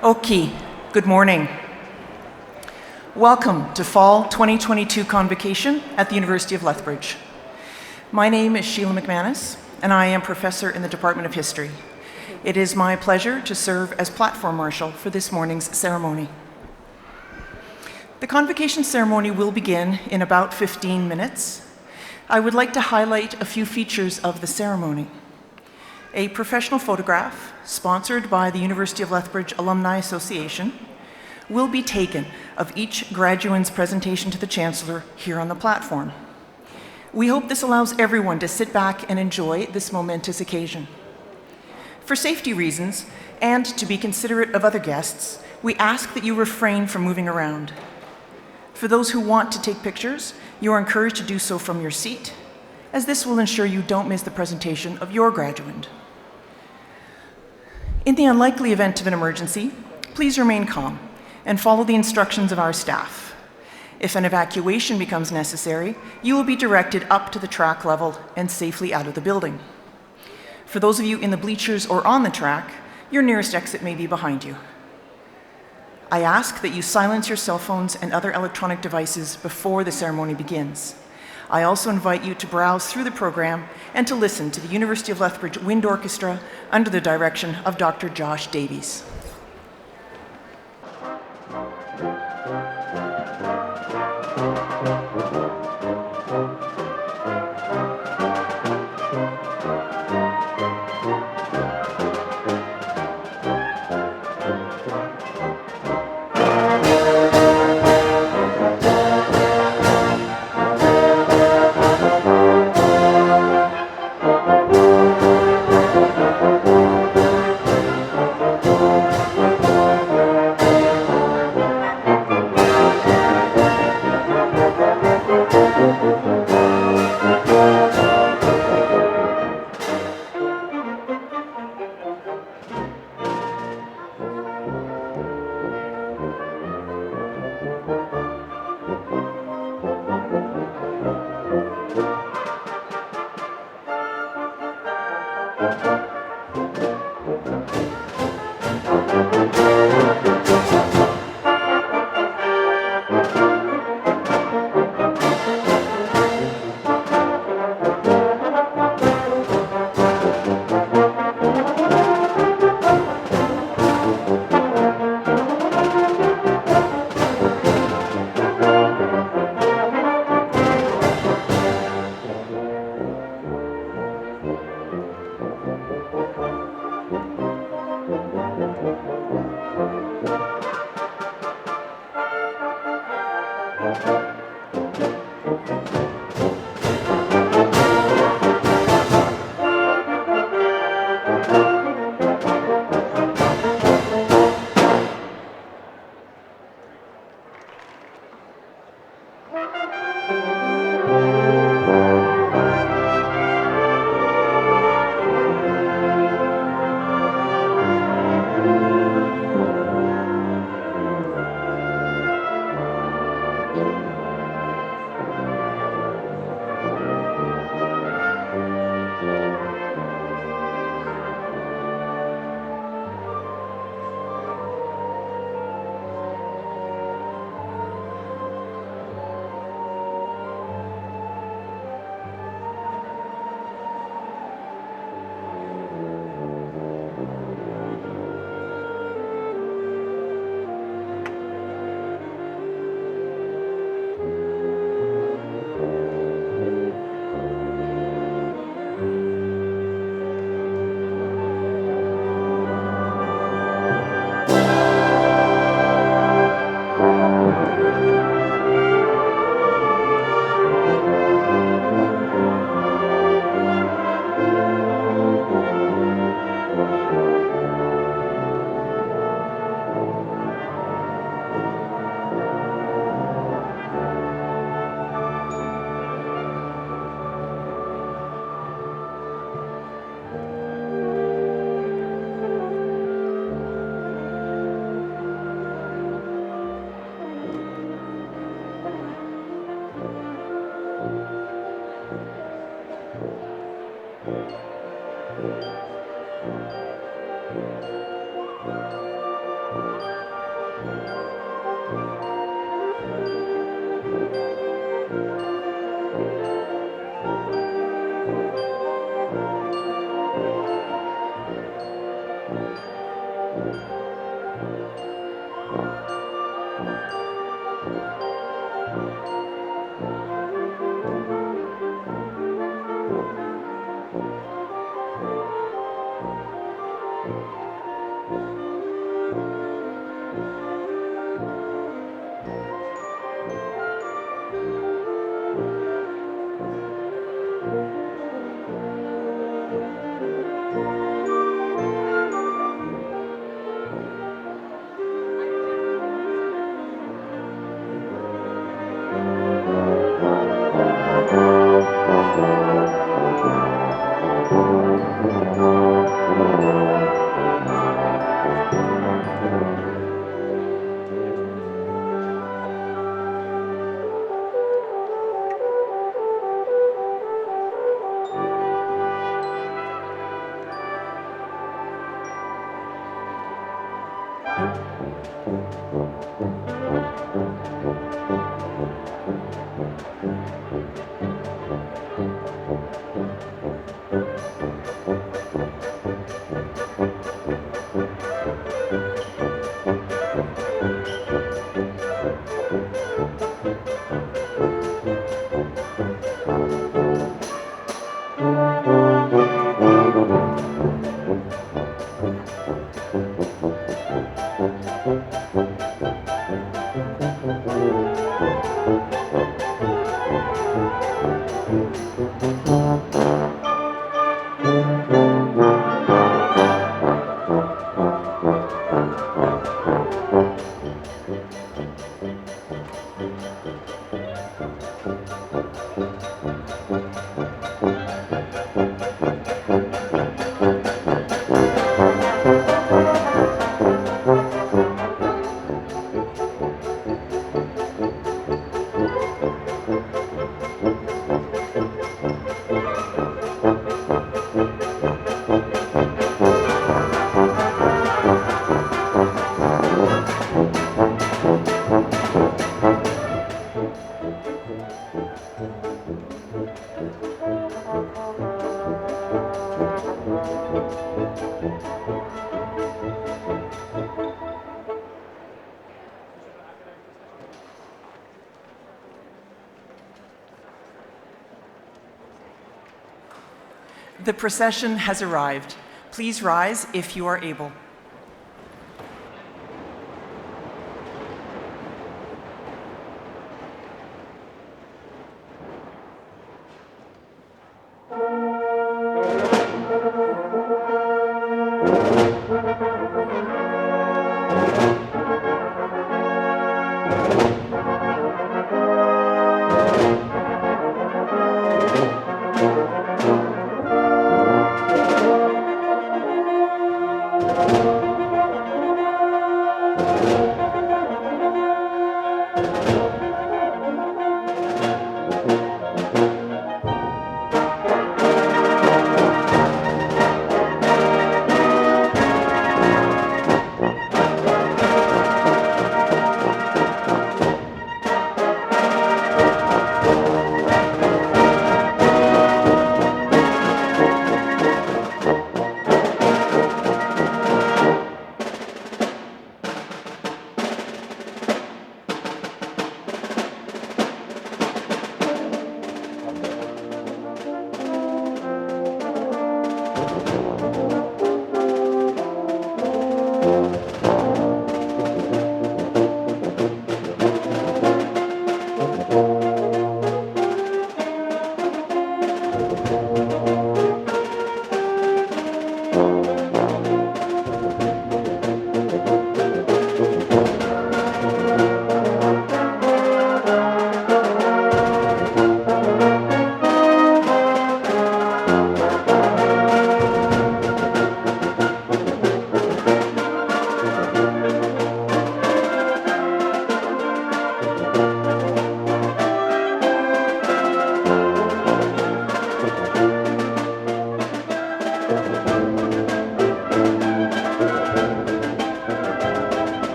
Okay, good morning. Welcome to Fall 2022 Convocation at the University of Lethbridge. My name is Sheila McManus, and I am professor in the Department of History. It is my pleasure to serve as platform marshal for this morning's ceremony. The convocation ceremony will begin in about 15 minutes. I would like to highlight a few features of the ceremony. A professional photograph, sponsored by the University of Lethbridge Alumni Association, will be taken of each graduand's presentation to the Chancellor here on the platform. We hope this allows everyone to sit back and enjoy this momentous occasion. For safety reasons, and to be considerate of other guests, we ask that you refrain from moving around. For those who want to take pictures, you are encouraged to do so from your seat, as this will ensure you don't miss the presentation of your graduand. In the unlikely event of an emergency, please remain calm and follow the instructions of our staff. If an evacuation becomes necessary, you will be directed up to the track level and safely out of the building. For those of you in the bleachers or on the track, your nearest exit may be behind you. I ask that you silence your cell phones and other electronic devices before the ceremony begins. I also invite you to browse through the program and to listen to the University of Lethbridge Wind Orchestra under the direction of Dr. Josh Davies. The procession has arrived. Please rise if you are able.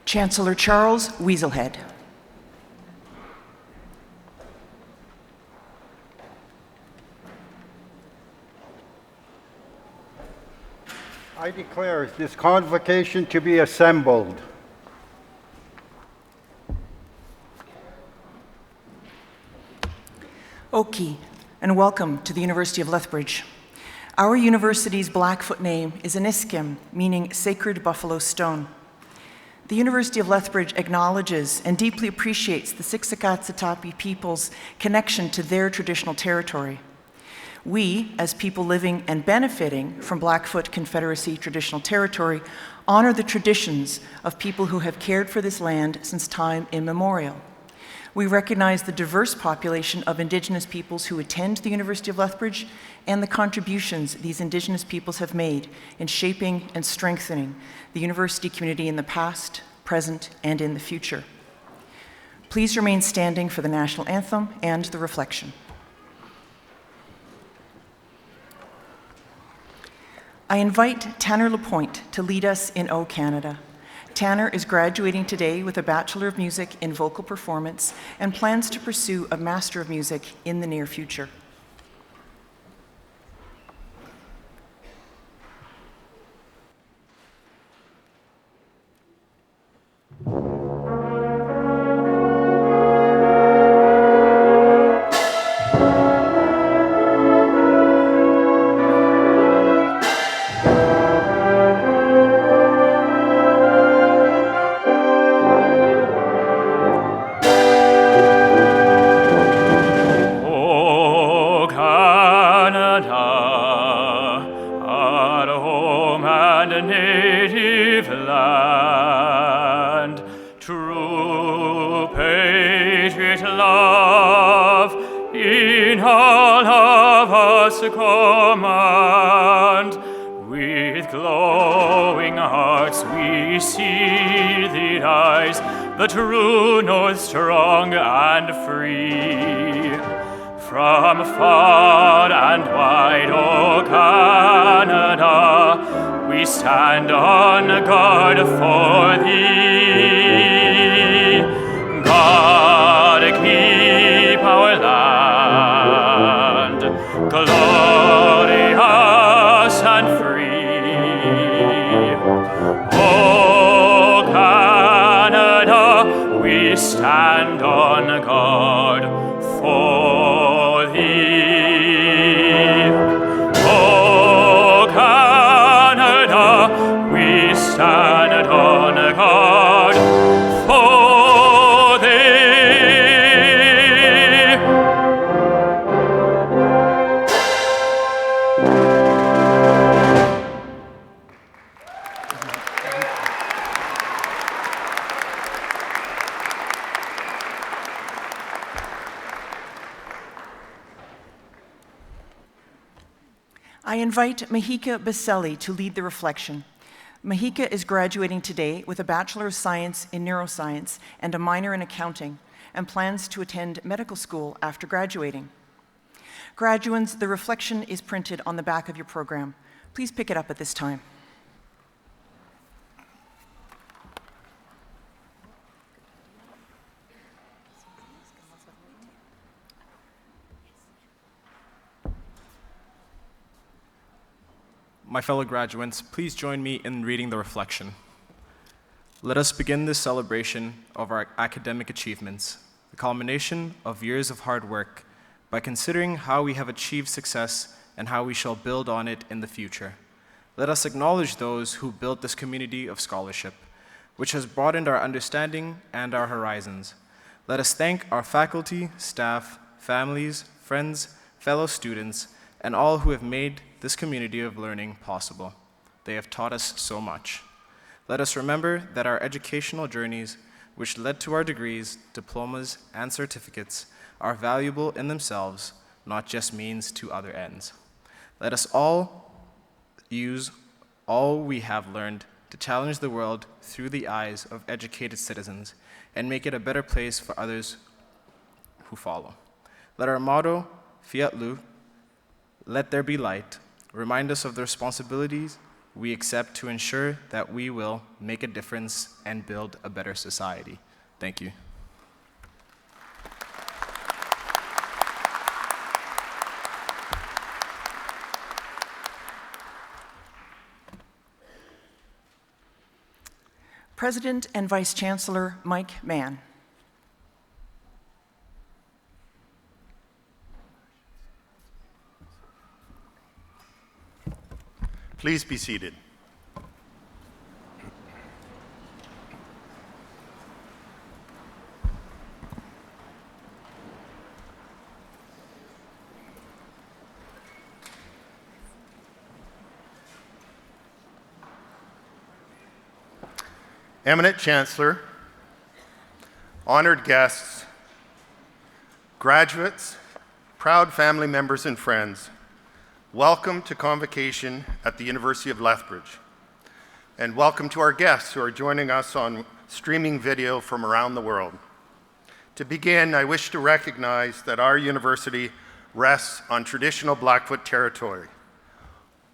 Chancellor Charles Weaselhead. I declare this convocation to be assembled. Oki, and welcome to the University of Lethbridge. Our university's Blackfoot name is Aniskim, meaning sacred buffalo stone. The University of Lethbridge acknowledges and deeply appreciates the Siksikatsitapi people's connection to their traditional territory. We, as people living and benefiting from Blackfoot Confederacy traditional territory, honor the traditions of people who have cared for this land since time immemorial. We recognize the diverse population of Indigenous peoples who attend the University of Lethbridge and the contributions these Indigenous peoples have made in shaping and strengthening the university community in the past, present, and in the future. Please remain standing for the national anthem and the reflection. I invite Tanner Lapointe to lead us in O Canada. Tanner is graduating today with a Bachelor of Music in Vocal Performance and plans to pursue a Master of Music in the near future. Command. With glowing hearts we see the eyes, the true north strong and free. From far and wide, O Canada, we stand on guard for thee. God, keep our land glorious and free. O Canada, we stand on guard for thee. O Canada, we stand on guard for thee. I invite Mahika Baselli to lead the reflection. Mahika is graduating today with a Bachelor of Science in Neuroscience and a minor in accounting, and plans to attend medical school after graduating. Graduands, the reflection is printed on the back of your program. Please pick it up at this time. My fellow graduates, please join me in reading the reflection. Let us begin this celebration of our academic achievements, the culmination of years of hard work, by considering how we have achieved success and how we shall build on it in the future. Let us acknowledge those who built this community of scholarship, which has broadened our understanding and our horizons. Let us thank our faculty, staff, families, friends, fellow students, and all who have made this community of learning possible. They have taught us so much. Let us remember that our educational journeys, which led to our degrees, diplomas, and certificates, are valuable in themselves, not just means to other ends. Let us all use all we have learned to challenge the world through the eyes of educated citizens and make it a better place for others who follow. Let our motto, Fiat Lu, let there be light, remind us of the responsibilities we accept to ensure that we will make a difference and build a better society. Thank you. President and Vice Chancellor Mike Mann. Please be seated. Eminent Chancellor, honored guests, graduates, proud family members and friends, welcome to Convocation at the University of Lethbridge. And welcome to our guests who are joining us on streaming video from around the world. To begin, I wish to recognize that our university rests on traditional Blackfoot territory.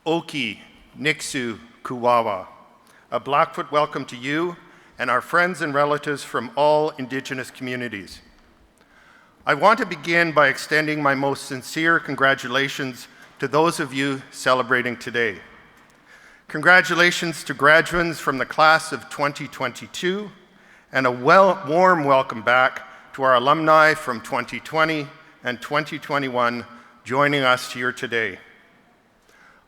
Oki, Nixu, Kuwawa. A Blackfoot welcome to you and our friends and relatives from all Indigenous communities. I want to begin by extending my most sincere congratulations to those of you celebrating today. Congratulations to graduates from the class of 2022, and a warm welcome back to our alumni from 2020 and 2021 joining us here today.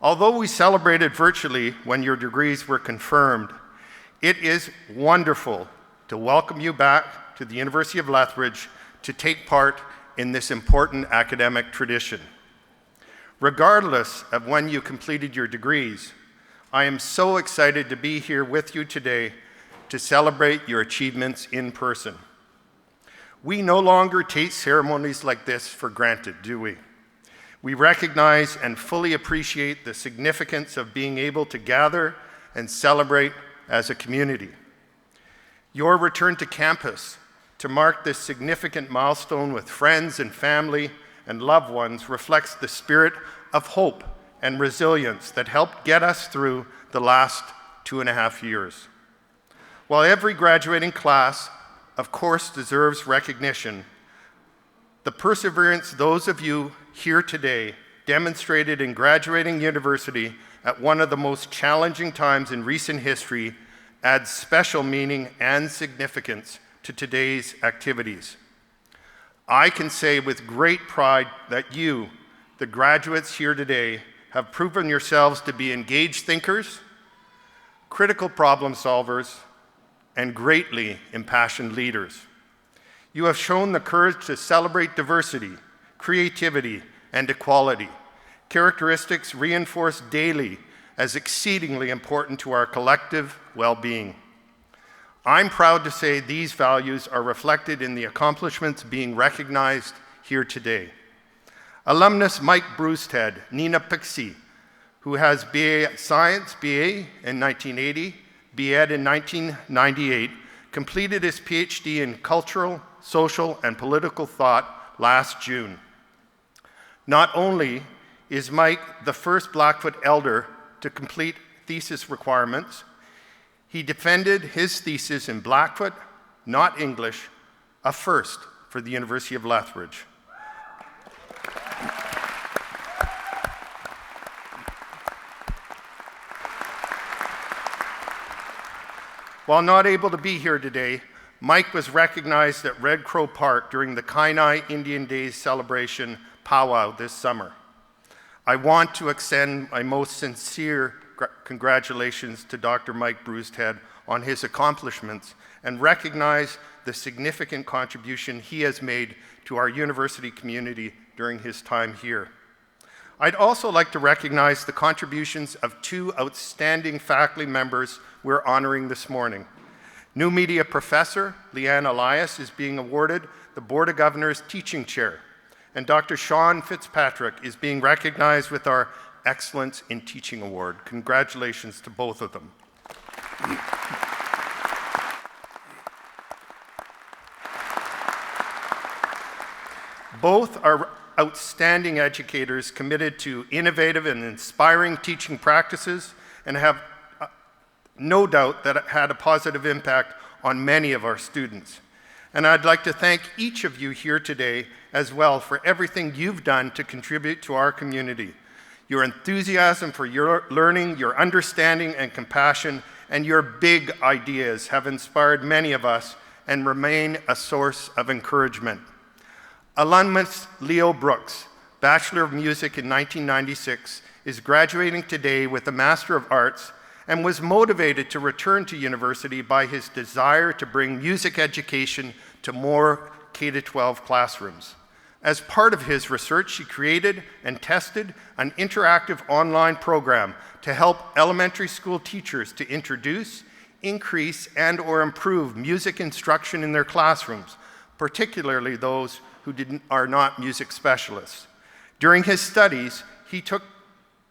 Although we celebrated virtually when your degrees were confirmed, it is wonderful to welcome you back to the University of Lethbridge to take part in this important academic tradition. Regardless of when you completed your degrees, I am so excited to be here with you today to celebrate your achievements in person. We no longer take ceremonies like this for granted, do we? We recognize and fully appreciate the significance of being able to gather and celebrate as a community. Your return to campus to mark this significant milestone with friends and family and loved ones reflects the spirit of hope and resilience that helped get us through the last 2.5 years. While every graduating class, of course, deserves recognition, the perseverance those of you here today demonstrated in graduating university at one of the most challenging times in recent history adds special meaning and significance to today's activities. I can say with great pride that you, the graduates here today, have proven yourselves to be engaged thinkers, critical problem solvers, and greatly impassioned leaders. You have shown the courage to celebrate diversity, creativity, and equality, characteristics reinforced daily as exceedingly important to our collective well-being. I'm proud to say these values are reflected in the accomplishments being recognized here today. Alumnus Mike Brewsted, Nina Pixie, who has BA Science, BA in 1980, BEd in 1998, completed his PhD in Cultural, Social, and Political Thought last June. Not only is Mike the first Blackfoot elder to complete thesis requirements, he defended his thesis in Blackfoot, not English, a first for the University of Lethbridge. While not able to be here today, Mike was recognized at Red Crow Park during the Kainai Indian Days celebration powwow this summer. I want to extend my most sincere congratulations to Dr. Mike Brewsted on his accomplishments and recognize the significant contribution he has made to our university community during his time here. I'd also like to recognize the contributions of two outstanding faculty members we're honoring this morning. New media professor Leanne Elias is being awarded the Board of Governors Teaching Chair, and Dr. Sean Fitzpatrick is being recognized with our Excellence in Teaching Award. Congratulations to both of them. Both are outstanding educators committed to innovative and inspiring teaching practices and have no doubt that it had a positive impact on many of our students. And I'd like to thank each of you here today as well for everything you've done to contribute to our community. Your enthusiasm for your learning, your understanding and compassion, and your big ideas have inspired many of us and remain a source of encouragement. Alumnus Leo Brooks, Bachelor of Music in 1996, is graduating today with a Master of Arts and was motivated to return to university by his desire to bring music education to more K-12 classrooms. As part of his research, he created and tested an interactive online program to help elementary school teachers to introduce, increase, and/or improve music instruction in their classrooms, particularly those who are not music specialists. During his studies, he took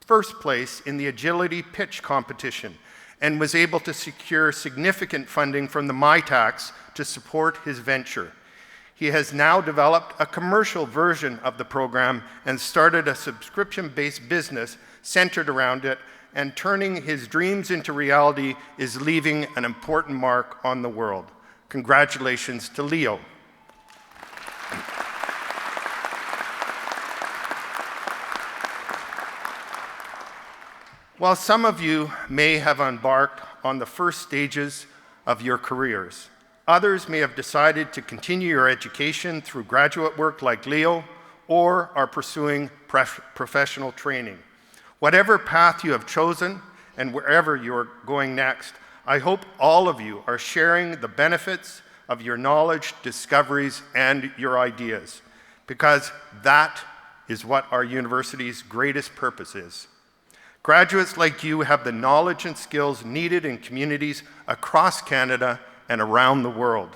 first place in the agility pitch competition and was able to secure significant funding from the MyTax to support his venture. He has now developed a commercial version of the program and started a subscription-based business centered around it, and turning his dreams into reality is leaving an important mark on the world. Congratulations to Leo. While some of you may have embarked on the first stages of your careers, others may have decided to continue your education through graduate work like Leo, or are pursuing professional training. Whatever path you have chosen and wherever you're going next, I hope all of you are sharing the benefits of your knowledge, discoveries, and your ideas, because that is what our university's greatest purpose is. Graduates like you have the knowledge and skills needed in communities across Canada and around the world.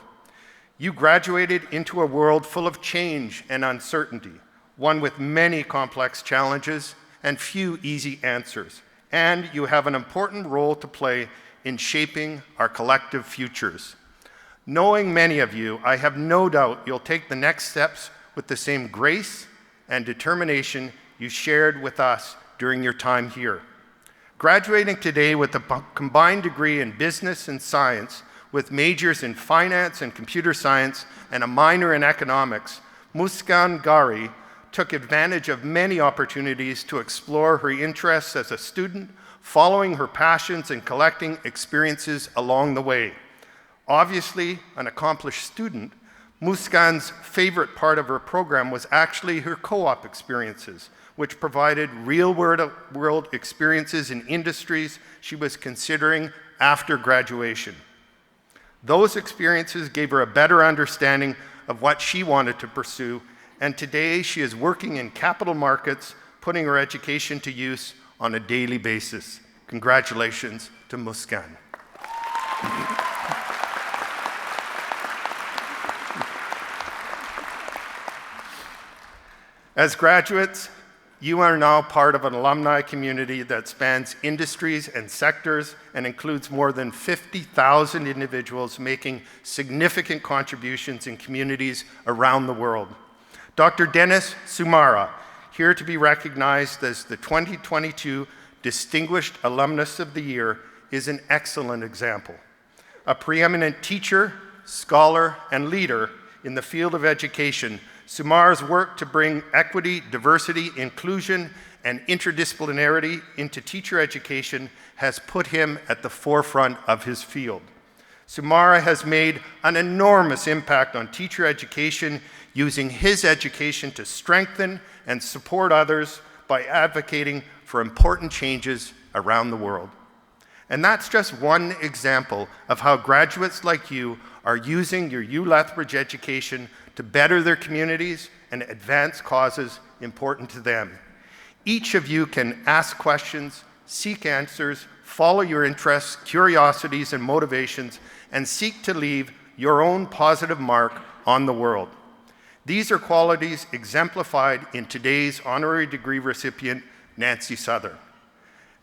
You graduated into a world full of change and uncertainty, one with many complex challenges and few easy answers, and you have an important role to play in shaping our collective futures. Knowing many of you, I have no doubt you'll take the next steps with the same grace and determination you shared with us during your time here. Graduating today with a combined degree in business and science with majors in finance and computer science and a minor in economics, Muskan Gari took advantage of many opportunities to explore her interests as a student, following her passions and collecting experiences along the way. Obviously, an accomplished student, Muskan's favorite part of her program was actually her co-op experiences, which provided real-world experiences in industries she was considering after graduation. Those experiences gave her a better understanding of what she wanted to pursue, and today she is working in capital markets, putting her education to use on a daily basis. Congratulations to Muskan. As graduates, you are now part of an alumni community that spans industries and sectors and includes more than 50,000 individuals making significant contributions in communities around the world. Dr. Dennis Sumara, here to be recognized as the 2022 Distinguished Alumnus of the Year, is an excellent example. A preeminent teacher, scholar, and leader in the field of education, Sumara's work to bring equity, diversity, inclusion, and interdisciplinarity into teacher education has put him at the forefront of his field. Sumara has made an enormous impact on teacher education, using his education to strengthen and support others by advocating for important changes around the world. And that's just one example of how graduates like you are using your uLethbridge education to better their communities and advance causes important to them. Each of you can ask questions, seek answers, follow your interests, curiosities, and motivations, and seek to leave your own positive mark on the world. These are qualities exemplified in today's honorary degree recipient, Nancy Southern.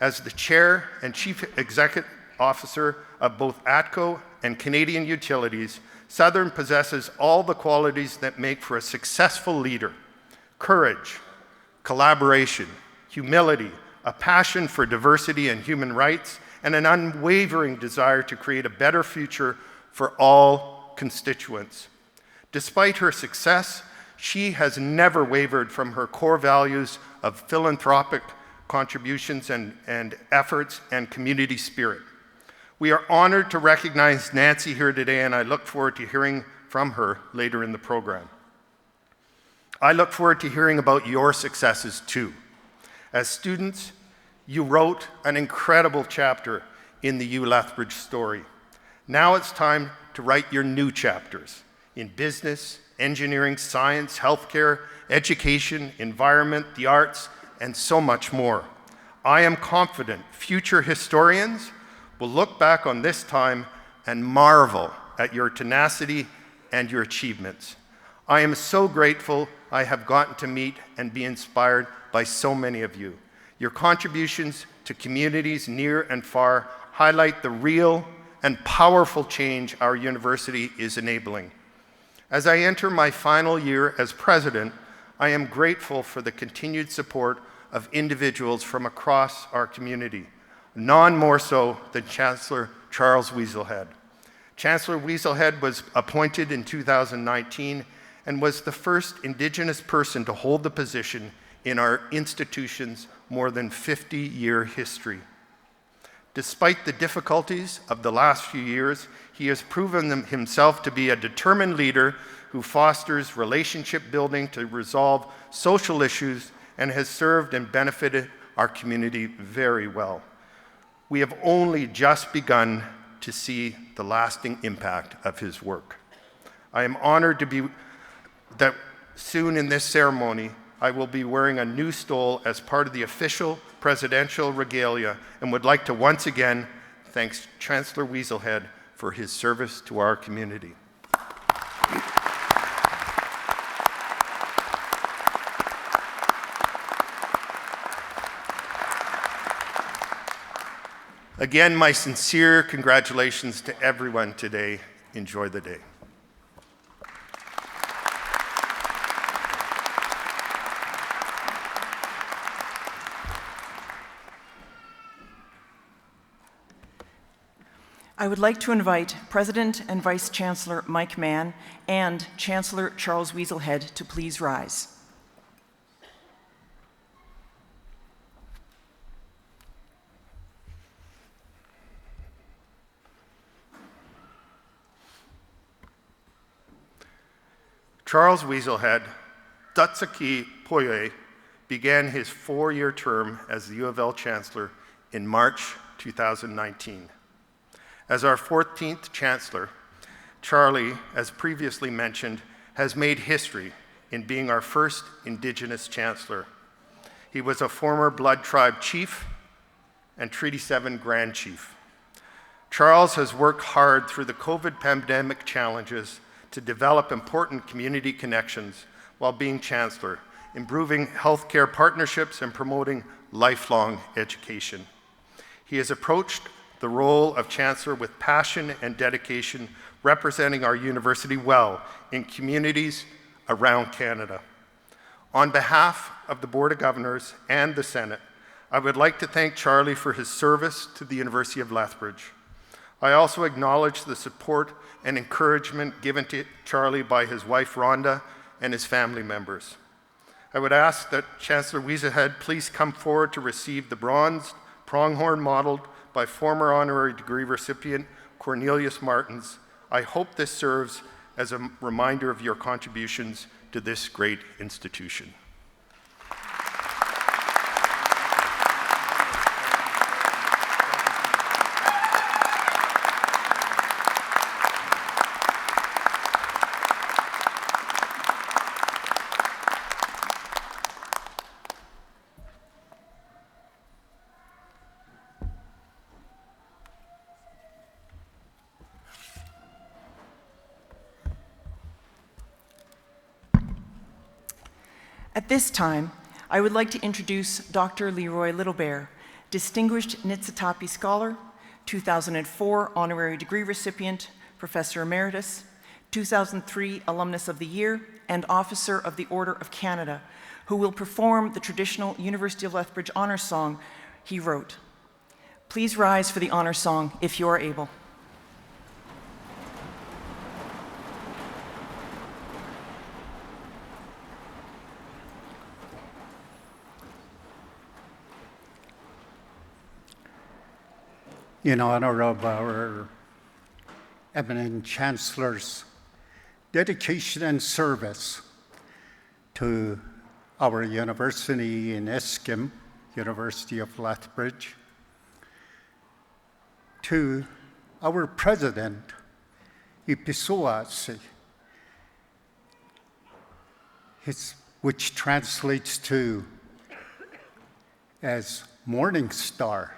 As the Chair and Chief Executive Officer of both ATCO and Canadian Utilities, Southern possesses all the qualities that make for a successful leader: courage, collaboration, humility, a passion for diversity and human rights, and an unwavering desire to create a better future for all constituents. Despite her success, she has never wavered from her core values of philanthropic contributions and efforts and community spirit. We are honored to recognize Nancy here today, and I look forward to hearing from her later in the program. I look forward to hearing about your successes too. As students, you wrote an incredible chapter in the uLethbridge story. Now it's time to write your new chapters in business, engineering, science, healthcare, education, environment, the arts, and so much more. I am confident future historians will look back on this time and marvel at your tenacity and your achievements. I am so grateful I have gotten to meet and be inspired by so many of you. Your contributions to communities near and far highlight the real and powerful change our university is enabling. As I enter my final year as president, I am grateful for the continued support of individuals from across our community, none more so than Chancellor Charles Weaselhead. Chancellor Weaselhead was appointed in 2019 and was the first Indigenous person to hold the position in our institution's more than 50-year history. Despite the difficulties of the last few years, he has proven himself to be a determined leader who fosters relationship building to resolve social issues and has served and benefited our community very well. We have only just begun to see the lasting impact of his work. I am honored that soon in this ceremony, I will be wearing a new stole as part of the official presidential regalia and would like to once again thank Chancellor Weaselhead for his service to our community. Again, my sincere congratulations to everyone today. Enjoy the day. I would like to invite President and Vice Chancellor Mike Mann and Chancellor Charles Weaselhead to please rise. Charles Weaselhead, Datsaki Poye, began his 4-year term as the U of L Chancellor in March 2019. As our 14th Chancellor, Charlie, as previously mentioned, has made history in being our first Indigenous Chancellor. He was a former Blood Tribe Chief and Treaty 7 Grand Chief. Charles has worked hard through the COVID pandemic challenges to develop important community connections while being Chancellor, improving healthcare partnerships and promoting lifelong education. He has approached the role of Chancellor with passion and dedication, representing our university well in communities around Canada. On behalf of the Board of Governors and the Senate, I would like to thank Charlie for his service to the University of Lethbridge. I also acknowledge the support and encouragement given to Charlie by his wife Rhonda and his family members. I would ask that Chancellor Weaselhead please come forward to receive the bronze pronghorn modeled by former honorary degree recipient Cornelius Martins. I hope this serves as a reminder of your contributions to this great institution. At this time, I would like to introduce Dr. Leroy Littlebear, Distinguished Niitsitapi Scholar, 2004 Honorary Degree Recipient, Professor Emeritus, 2003 Alumnus of the Year, and Officer of the Order of Canada, who will perform the traditional University of Lethbridge honor song he wrote. Please rise for the honor song if you are able. In honor of our eminent Chancellor's dedication and service to our university in Eskim, University of Lethbridge, to our President, Ipisuasi, which translates to as Morning Star,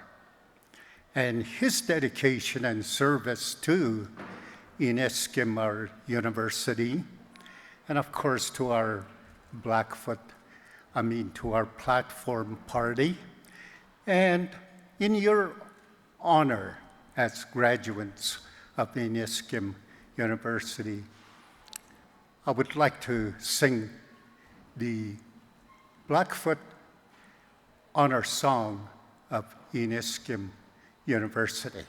and his dedication and service to in Eskim, our university, and of course to our to our platform party, and in your honor as graduates of Eskim University, I would like to sing the Blackfoot honor song of Eskim University.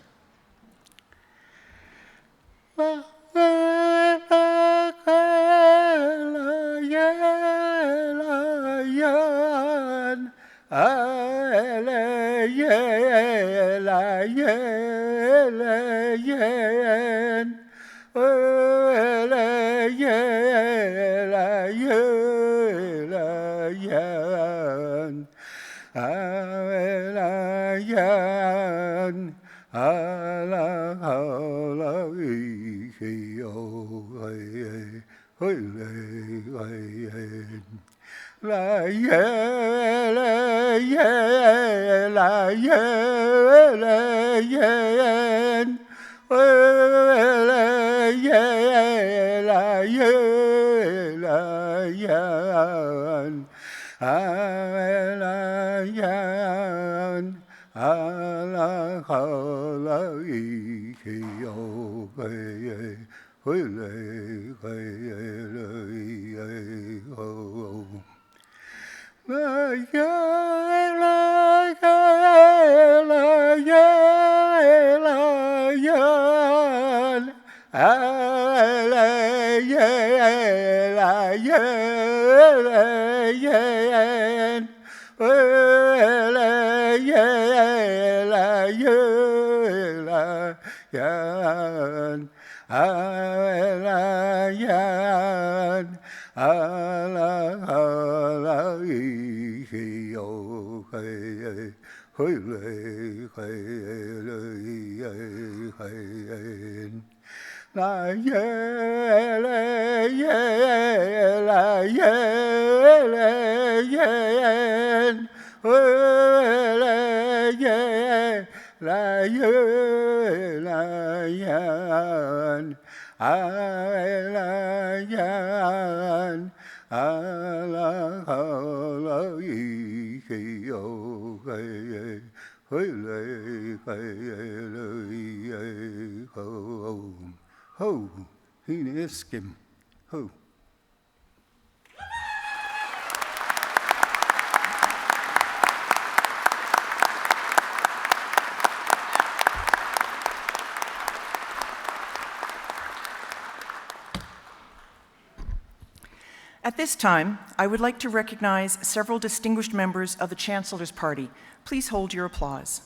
At this time, I would like to recognize several distinguished members of the Chancellor's Party. Please hold your applause.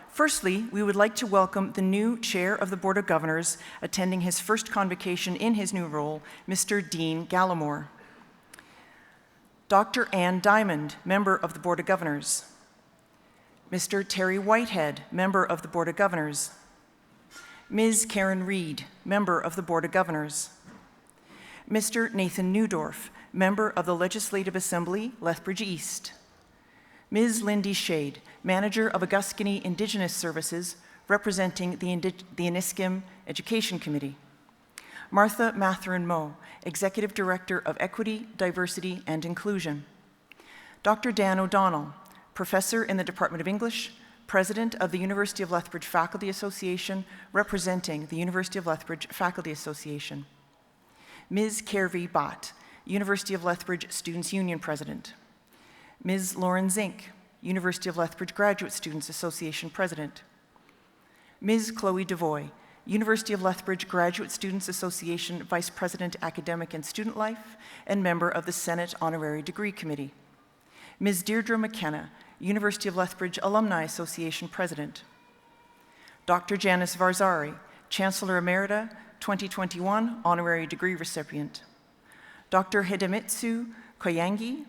Firstly, we would like to welcome the new Chair of the Board of Governors attending his first convocation in his new role, Mr. Dean Gallimore. Dr. Ann Diamond, Member of the Board of Governors. Mr. Terry Whitehead, Member of the Board of Governors. Ms. Karen Reed, Member of the Board of Governors. Mr. Nathan Newdorf, Member of the Legislative Assembly, Lethbridge East. Ms. Lindy Shade, Manager of Augustine Indigenous Services, representing the Iniskim Education Committee. Martha Matherin-Moe, Executive Director of Equity, Diversity, and Inclusion. Dr. Dan O'Donnell, Professor in the Department of English, President of the University of Lethbridge Faculty Association, representing the University of Lethbridge Faculty Association. Ms. Kervi Bhatt, University of Lethbridge Students' Union President. Ms. Lauren Zink, University of Lethbridge Graduate Students Association President. Ms. Chloe Devoy, University of Lethbridge Graduate Students Association Vice President, Academic and Student Life, and member of the Senate Honorary Degree Committee. Ms. Deirdre McKenna, University of Lethbridge Alumni Association President. Dr. Janice Varzari, Chancellor Emerita, 2021 Honorary Degree recipient. Dr. Hidemitsu Koyangi,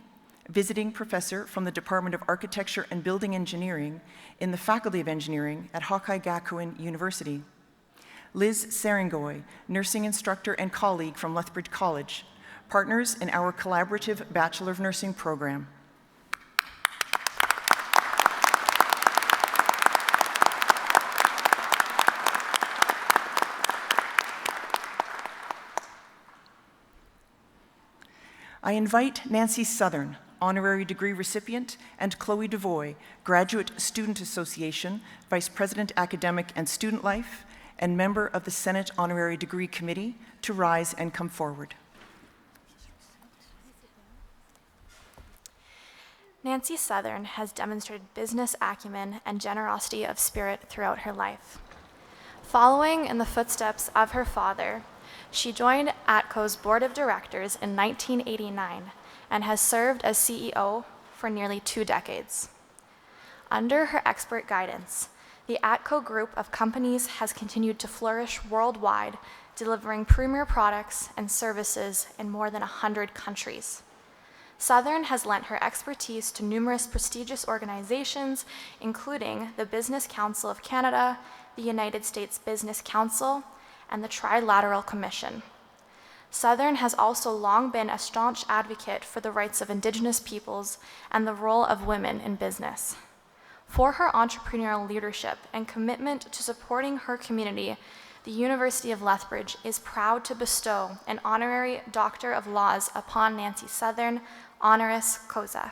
Visiting Professor from the Department of Architecture and Building Engineering in the Faculty of Engineering at Hokai Gakuen University. Liz Seringoi, Nursing Instructor and colleague from Lethbridge College, partners in our collaborative Bachelor of Nursing program. I invite Nancy Southern, Honorary Degree recipient, and Chloe Devoy, Graduate Student Association, Vice President Academic and Student Life, and member of the Senate Honorary Degree Committee, to rise and come forward. Nancy Southern has demonstrated business acumen and generosity of spirit throughout her life. Following in the footsteps of her father, she joined ATCO's Board of Directors in 1989 and has served as CEO for nearly 2 decades. Under her expert guidance, the ATCO group of companies has continued to flourish worldwide, delivering premier products and services in more than 100 countries. Southern has lent her expertise to numerous prestigious organizations, including the Business Council of Canada, the United States Business Council, and the Trilateral Commission. Southern has also long been a staunch advocate for the rights of Indigenous peoples and the role of women in business. For her entrepreneurial leadership and commitment to supporting her community, the University of Lethbridge is proud to bestow an honorary Doctor of Laws upon Nancy Southern, honoris causa.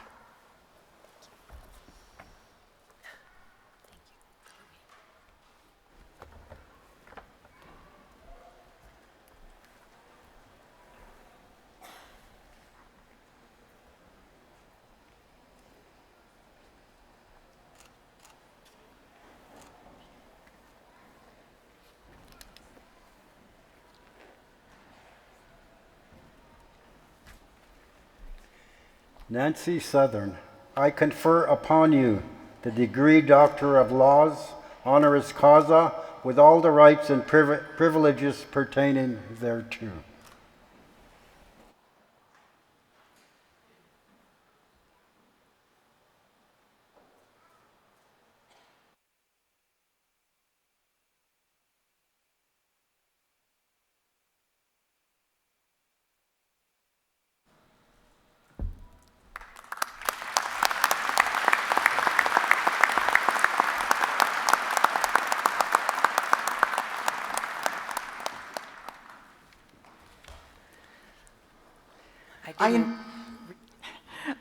Nancy Southern, I confer upon you the degree Doctor of Laws, honoris causa, with all the rights and privileges pertaining thereto.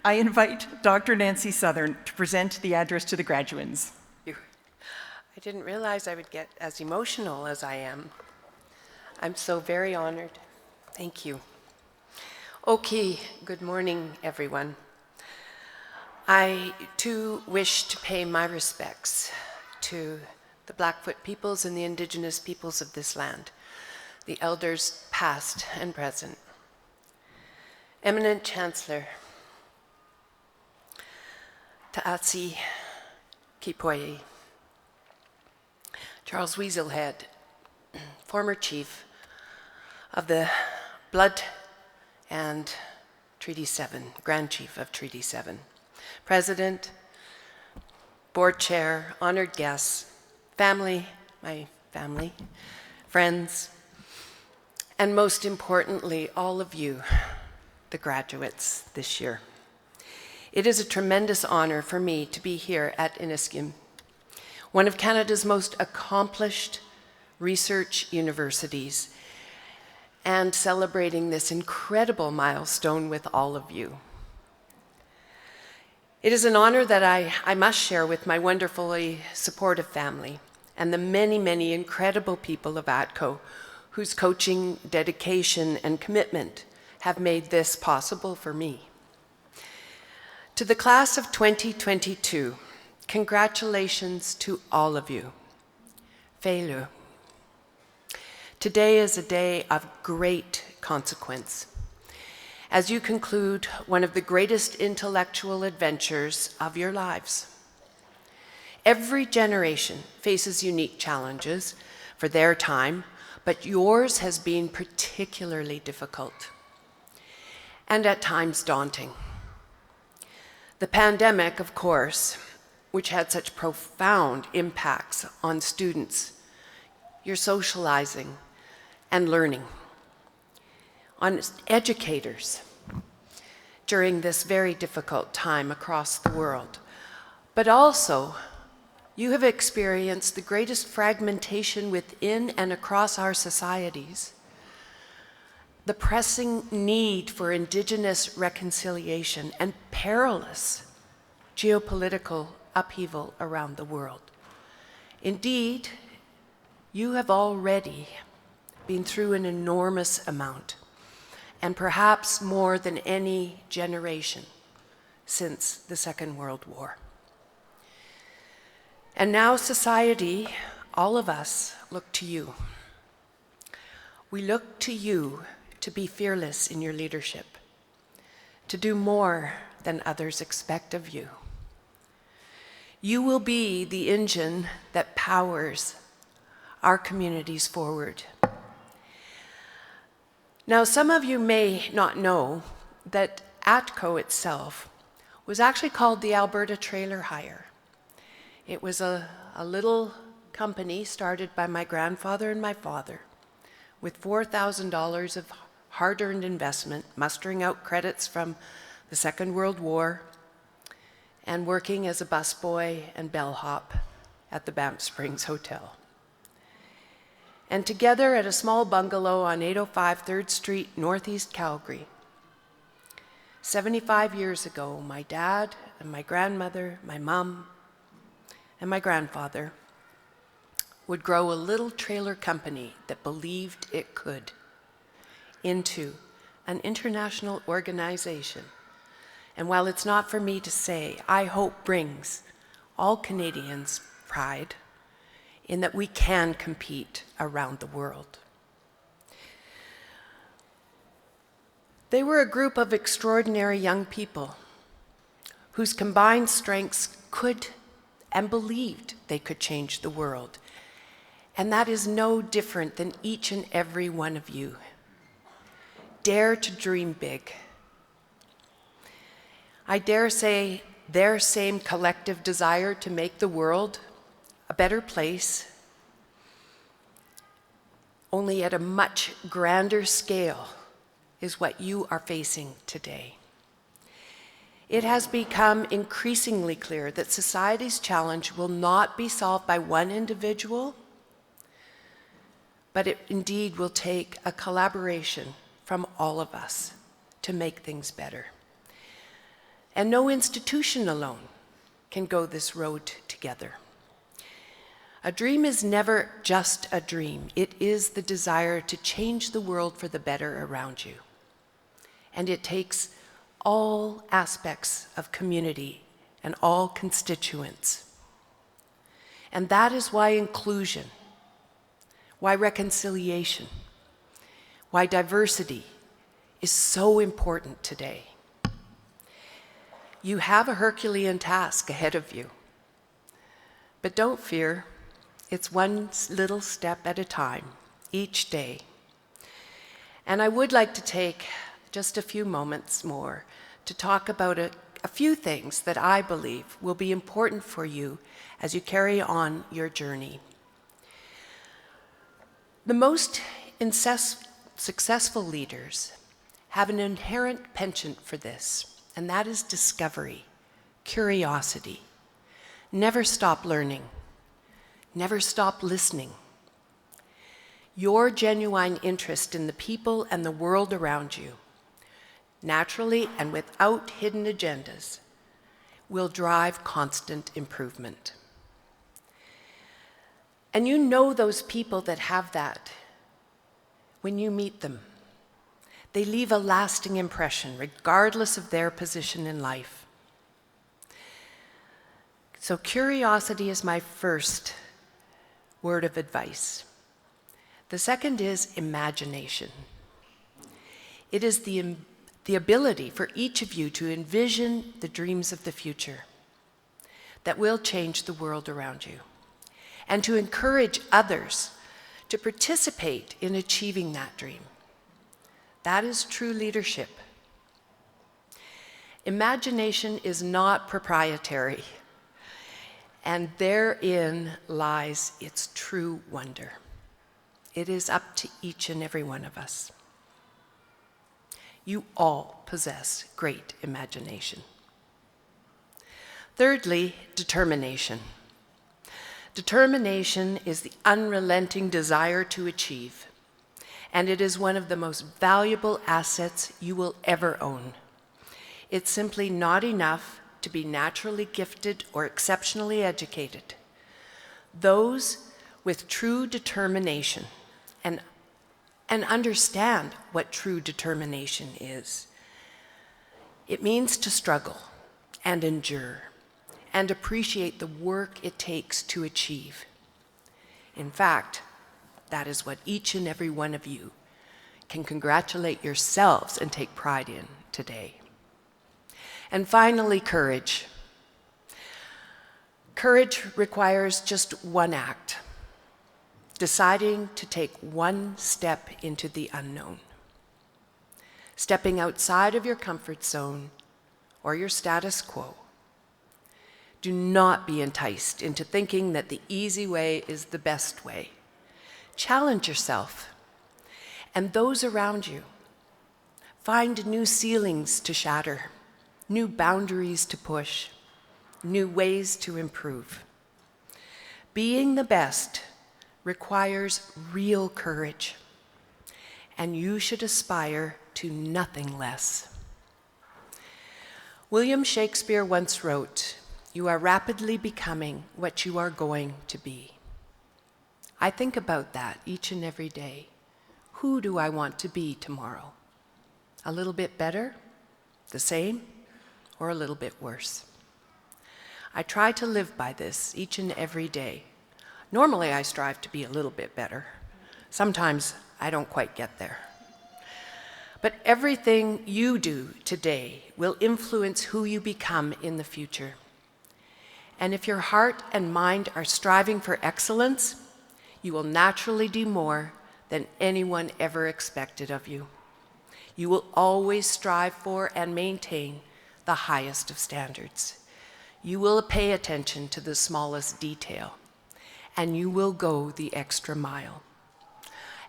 I invite Dr. Nancy Southern to present the address to the graduands. I didn't realize I would get as emotional as I am. I'm so very honored. Thank you. Okay, good morning, everyone. I, too, wish to pay my respects to the Blackfoot peoples and the Indigenous peoples of this land, the elders past and present. Eminent Chancellor, Ta'asi Kipoye, Charles Weaselhead, former chief of the Blood and Treaty 7, Grand Chief of Treaty 7, President, Board Chair, honored guests, family, my family, friends, and most importantly, all of you, the graduates this year. It is a tremendous honor for me to be here at Inniskim, one of Canada's most accomplished research universities, and celebrating this incredible milestone with all of you. It is an honor that I must share with my wonderfully supportive family and the many, many incredible people of ATCO whose coaching, dedication, and commitment have made this possible for me. To the class of 2022, congratulations to all of you. Feilu. Today is a day of great consequence as you conclude one of the greatest intellectual adventures of your lives. Every generation faces unique challenges for their time, but yours has been particularly difficult and at times daunting. The pandemic, of course, which had such profound impacts on students, your socializing and learning, on educators during this very difficult time across the world. But also, you have experienced the greatest fragmentation within and across our societies, the pressing need for Indigenous reconciliation, and perilous geopolitical upheaval around the world. Indeed, you have already been through an enormous amount, and perhaps more than any generation since the Second World War. And now society, all of us, look to you. We look to you to be fearless in your leadership, to do more than others expect of you. You will be the engine that powers our communities forward. Now, some of you may not know that ATCO itself was actually called the Alberta Trailer Hire. It was a little company started by my grandfather and my father with $4,000 of hard-earned investment, mustering out credits from the Second World War, and working as a busboy and bellhop at the Banff Springs Hotel. And together at a small bungalow on 805 3rd Street, Northeast Calgary, 75 years ago, my dad and my grandmother, my mom, and my grandfather would grow a little trailer company that believed it could into an international organization. And while it's not for me to say, I hope brings all Canadians pride in that we can compete around the world. They were a group of extraordinary young people whose combined strengths could and believed they could change the world. And that is no different than each and every one of you. Dare to dream big. I dare say their same collective desire to make the world a better place, only at a much grander scale, is what you are facing today. It has become increasingly clear that society's challenge will not be solved by one individual, but it indeed will take a collaboration from all of us to make things better. And no institution alone can go this road together. A dream is never just a dream. It is the desire to change the world for the better around you. And it takes all aspects of community and all constituents. And that is why inclusion, why reconciliation, why diversity is so important today. You have a Herculean task ahead of you. But don't fear. It's one little step at a time, each day. And I would like to take just a few moments more to talk about a few things that I believe will be important for you as you carry on your journey. The most successful leaders have an inherent penchant for this, and that is discovery, curiosity. Never stop learning. Never stop listening. Your genuine interest in the people and the world around you, naturally and without hidden agendas, will drive constant improvement. And you know those people that have that when you meet them. they leave a lasting impression, regardless of their position in life. So curiosity is my first word of advice. The second is imagination. It is the ability for each of you to envision the dreams of the future that will change the world around you, and to encourage others to participate in achieving that dream. That is true leadership. Imagination is not proprietary, and therein lies its true wonder. It is up to each and every one of us. You all possess great imagination. Thirdly, determination. Determination is the unrelenting desire to achieve, and it is one of the most valuable assets you will ever own. It's simply not enough to be naturally gifted or exceptionally educated. Those with true determination and understand what true determination is. It means to struggle and endure and appreciate the work it takes to achieve. In fact, that is what each and every one of you can congratulate yourselves and take pride in today. And finally, courage. Courage requires just one act: deciding to take one step into the unknown. Stepping outside of your comfort zone or your status quo. Do not be enticed into thinking that the easy way is the best way. Challenge yourself and those around you. Find new ceilings to shatter, new boundaries to push, new ways to improve. Being the best requires real courage, and you should aspire to nothing less. William Shakespeare once wrote, "You are rapidly becoming what you are going to be." I think about that each and every day. Who do I want to be tomorrow? A little bit better, the same, or a little bit worse? I try to live by this each and every day. Normally, I strive to be a little bit better. Sometimes I don't quite get there. But everything you do today will influence who you become in the future. And if your heart and mind are striving for excellence, you will naturally do more than anyone ever expected of you. You will always strive for and maintain the highest of standards. You will pay attention to the smallest detail, and you will go the extra mile.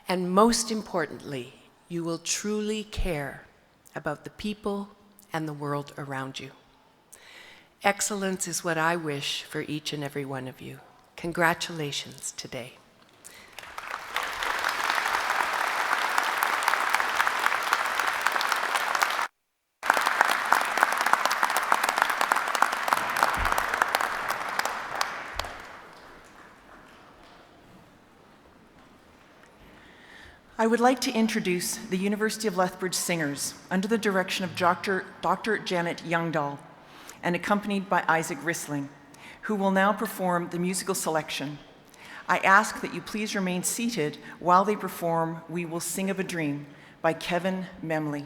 And most importantly, you will truly care about the people and the world around you. Excellence is what I wish for each and every one of you. Congratulations today. I would like to introduce the University of Lethbridge singers under the direction of Dr. Janet Youngdahl and accompanied by Isaac Rissling, who will now perform the musical selection. I ask that you please remain seated while they perform "We Will Sing of a Dream" by Kevin Memley.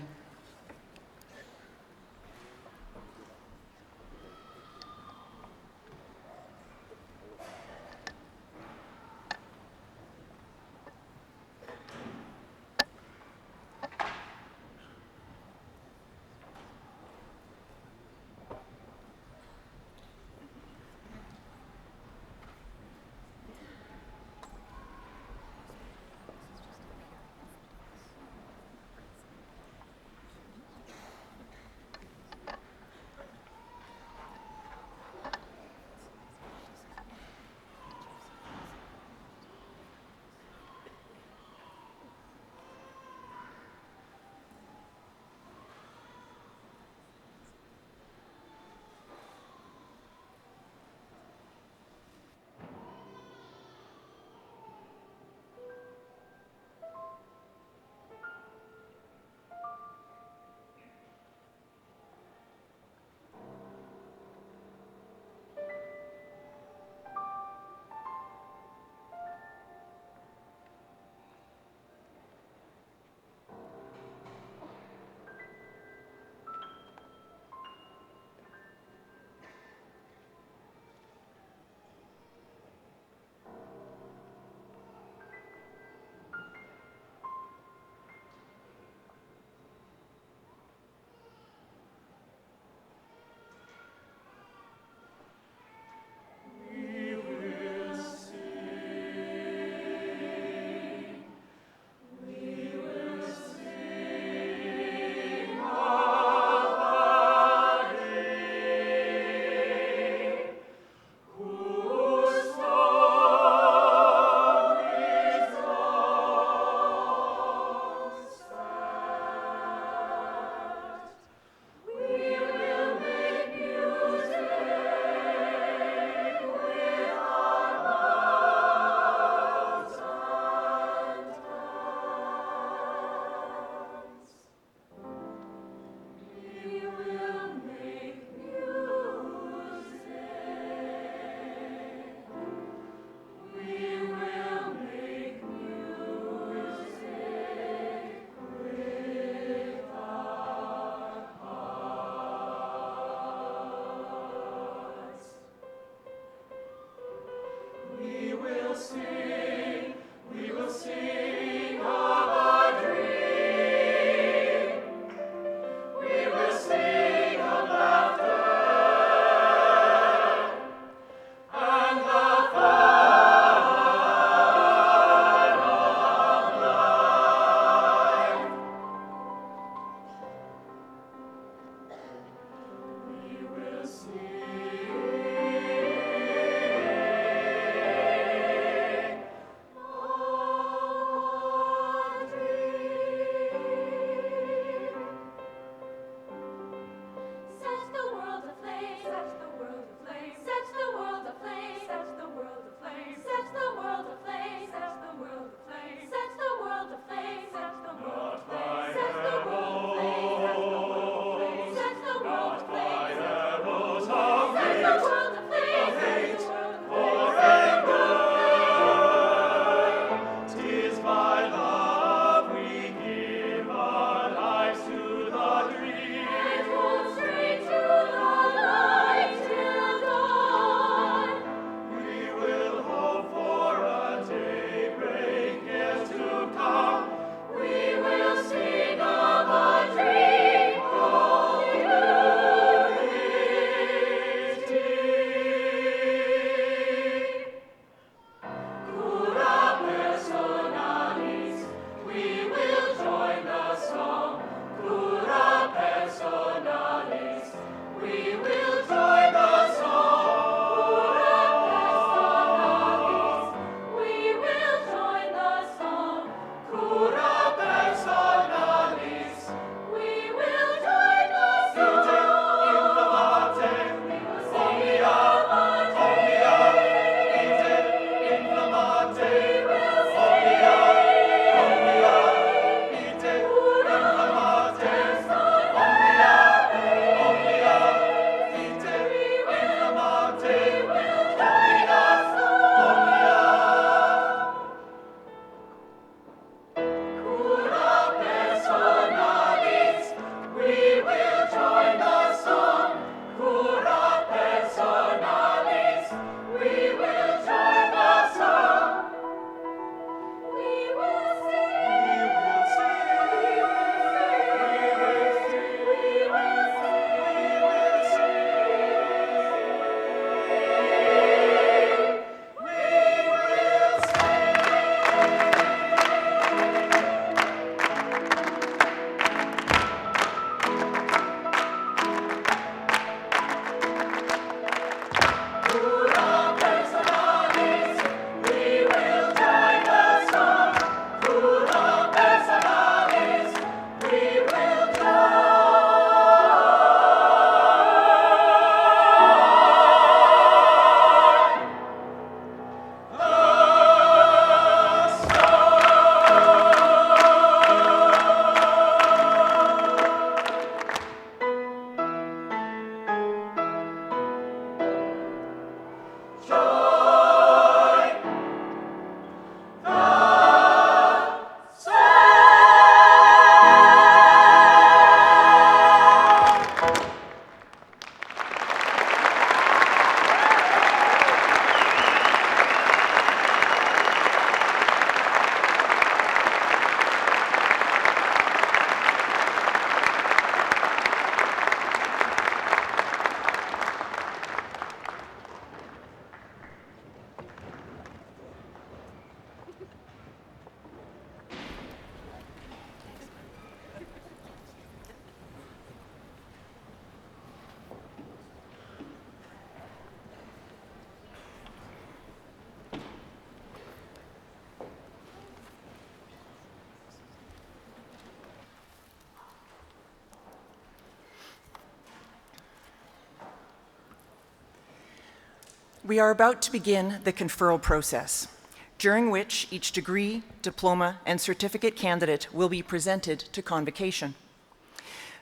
We are about to begin the conferral process, during which each degree, diploma, and certificate candidate will be presented to Convocation.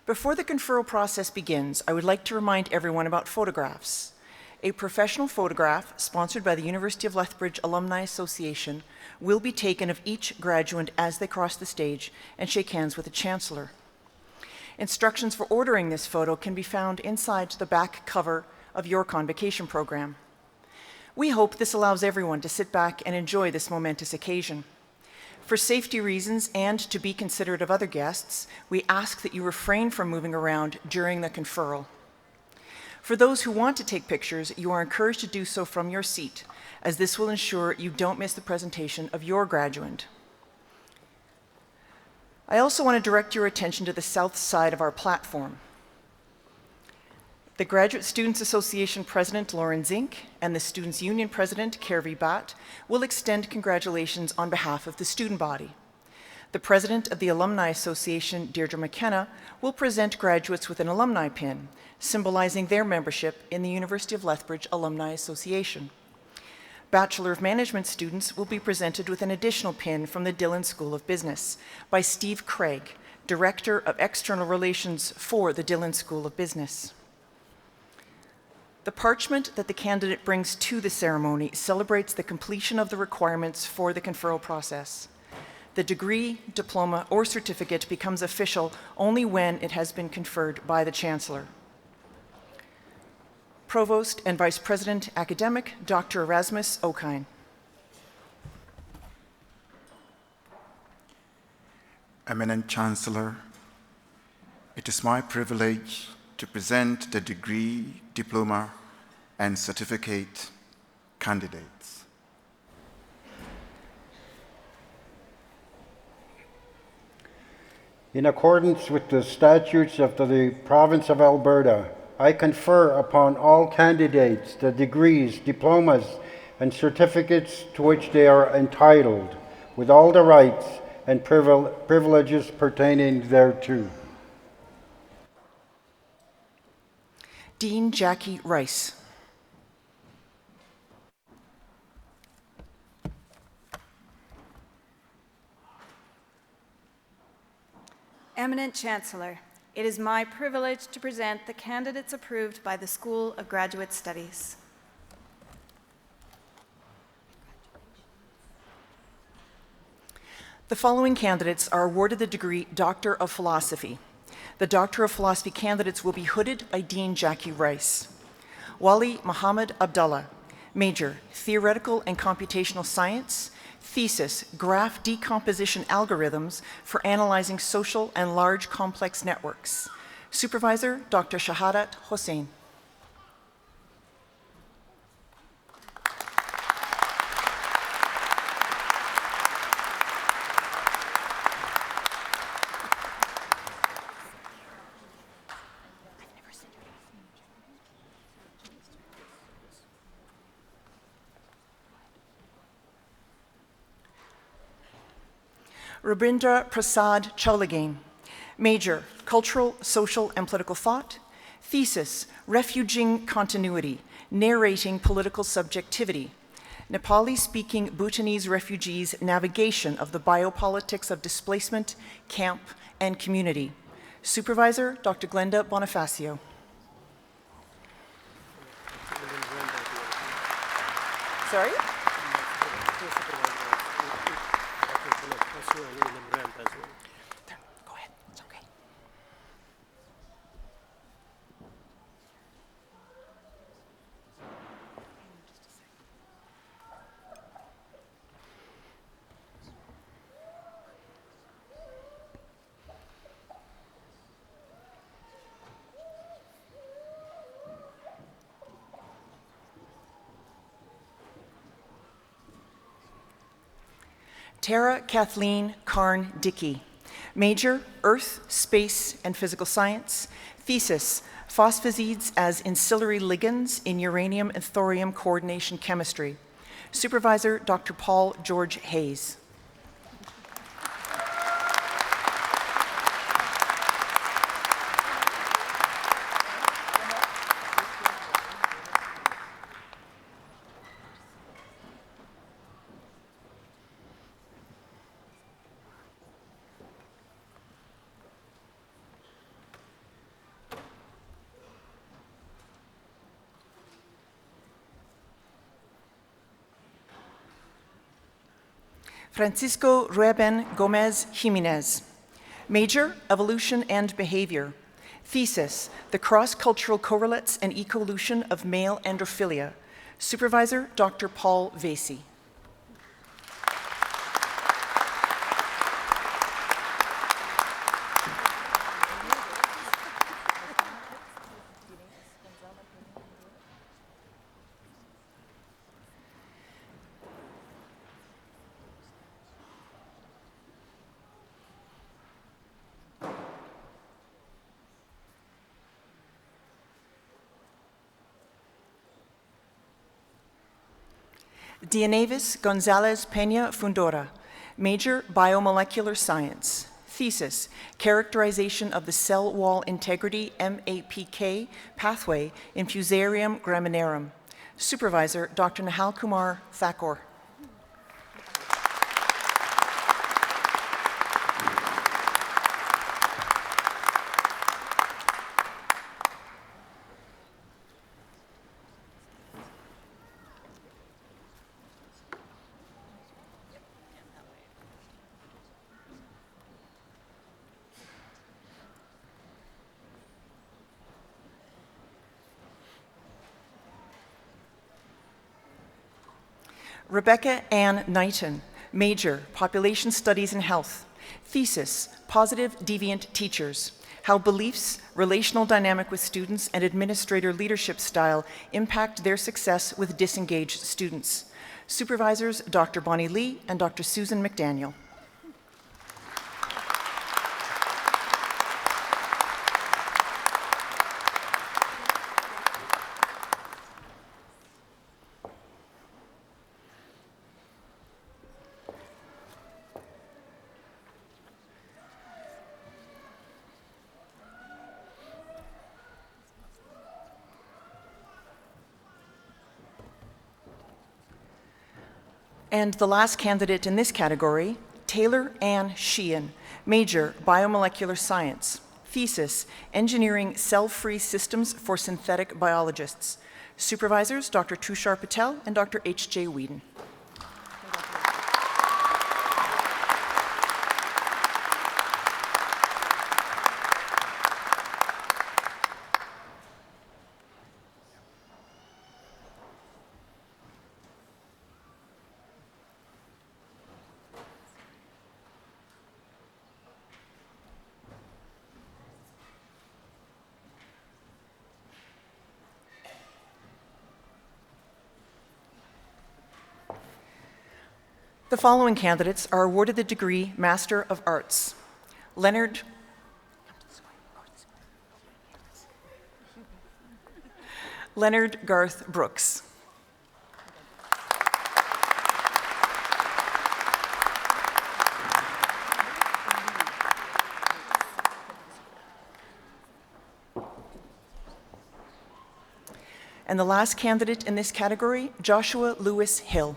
Before the conferral process begins, I would like to remind everyone about photographs. A professional photograph, sponsored by the University of Lethbridge Alumni Association, will be taken of each graduate as they cross the stage and shake hands with the Chancellor. Instructions for ordering this photo can be found inside the back cover of your Convocation program. We hope this allows everyone to sit back and enjoy this momentous occasion. For safety reasons and to be considerate of other guests, we ask that you refrain from moving around during the conferral. For those who want to take pictures, you are encouraged to do so from your seat, as this will ensure you don't miss the presentation of your graduate. I also want to direct your attention to the south side of our platform. The Graduate Students Association President, Lauren Zink, and the Students' Union President, Kervi Bat, will extend congratulations on behalf of the student body. The President of the Alumni Association, Deirdre McKenna, will present graduates with an alumni pin, symbolizing their membership in the University of Lethbridge Alumni Association. Bachelor of Management students will be presented with an additional pin from the Dillon School of Business by Steve Craig, Director of External Relations for the Dillon School of Business. The parchment that the candidate brings to the ceremony celebrates the completion of the requirements for the conferral process. The degree, diploma, or certificate becomes official only when it has been conferred by the Chancellor. Provost and Vice President Academic, Dr. Erasmus Okine. Eminent Chancellor, it is my privilege to present the degree, diploma, and certificate candidates. In accordance with the statutes of the Province of Alberta, I confer upon all candidates the degrees, diplomas, and certificates to which they are entitled, with all the rights and privileges pertaining thereto. Dean Jackie Rice. Eminent Chancellor, it is my privilege to present the candidates approved by the School of Graduate Studies. The following candidates are awarded the degree Doctor of Philosophy. The Doctor of Philosophy candidates will be hooded by Dean Jackie Rice. Wali Muhammad Abdullah, Major, Theoretical and Computational Science, Thesis, Graph Decomposition Algorithms for Analyzing Social and Large Complex Networks. Supervisor, Dr. Shahadat Hossein. Rabindra Prasad Chaulagane, Major, Cultural, Social, and Political Thought. Thesis, Refuging Continuity, Narrating Political Subjectivity. Nepali-speaking Bhutanese refugees' navigation of the biopolitics of displacement, camp, and community. Supervisor, Dr. Glenda Bonifacio. Sorry? Go ahead, it's okay. Tara Kathleen Carn Dickey, Major, Earth, Space, and Physical Science. Thesis, Phosphosides as Ancillary Ligands in Uranium and Thorium Coordination Chemistry. Supervisor, Dr. Paul George Hayes. Francisco Rueben Gomez Jimenez. Major, Evolution and Behavior. Thesis, The Cross-Cultural Correlates and Evolution of Male Androphilia. Supervisor, Dr. Paul Vasey. Dianavis Gonzalez Peña Fundora. Major, Biomolecular Science. Thesis, Characterization of the Cell Wall Integrity MAPK pathway in Fusarium graminearum. Supervisor, Dr. Nihal Kumar Thakur. Rebecca Ann Knighton, Major, Population Studies and Health. Thesis, Positive Deviant Teachers. How beliefs, relational dynamic with students, and administrator leadership style impact their success with disengaged students. Supervisors, Dr. Bonnie Lee and Dr. Susan McDaniel. And the last candidate in this category, Taylor Ann Sheehan, Major, Biomolecular Science. Thesis, Engineering Cell-Free Systems for Synthetic Biologists. Supervisors, Dr. Tushar Patel and Dr. H.J. Whedon. The following candidates are awarded the degree Master of Arts. Leonard Garth Brooks. And the last candidate in this category, Joshua Lewis Hill.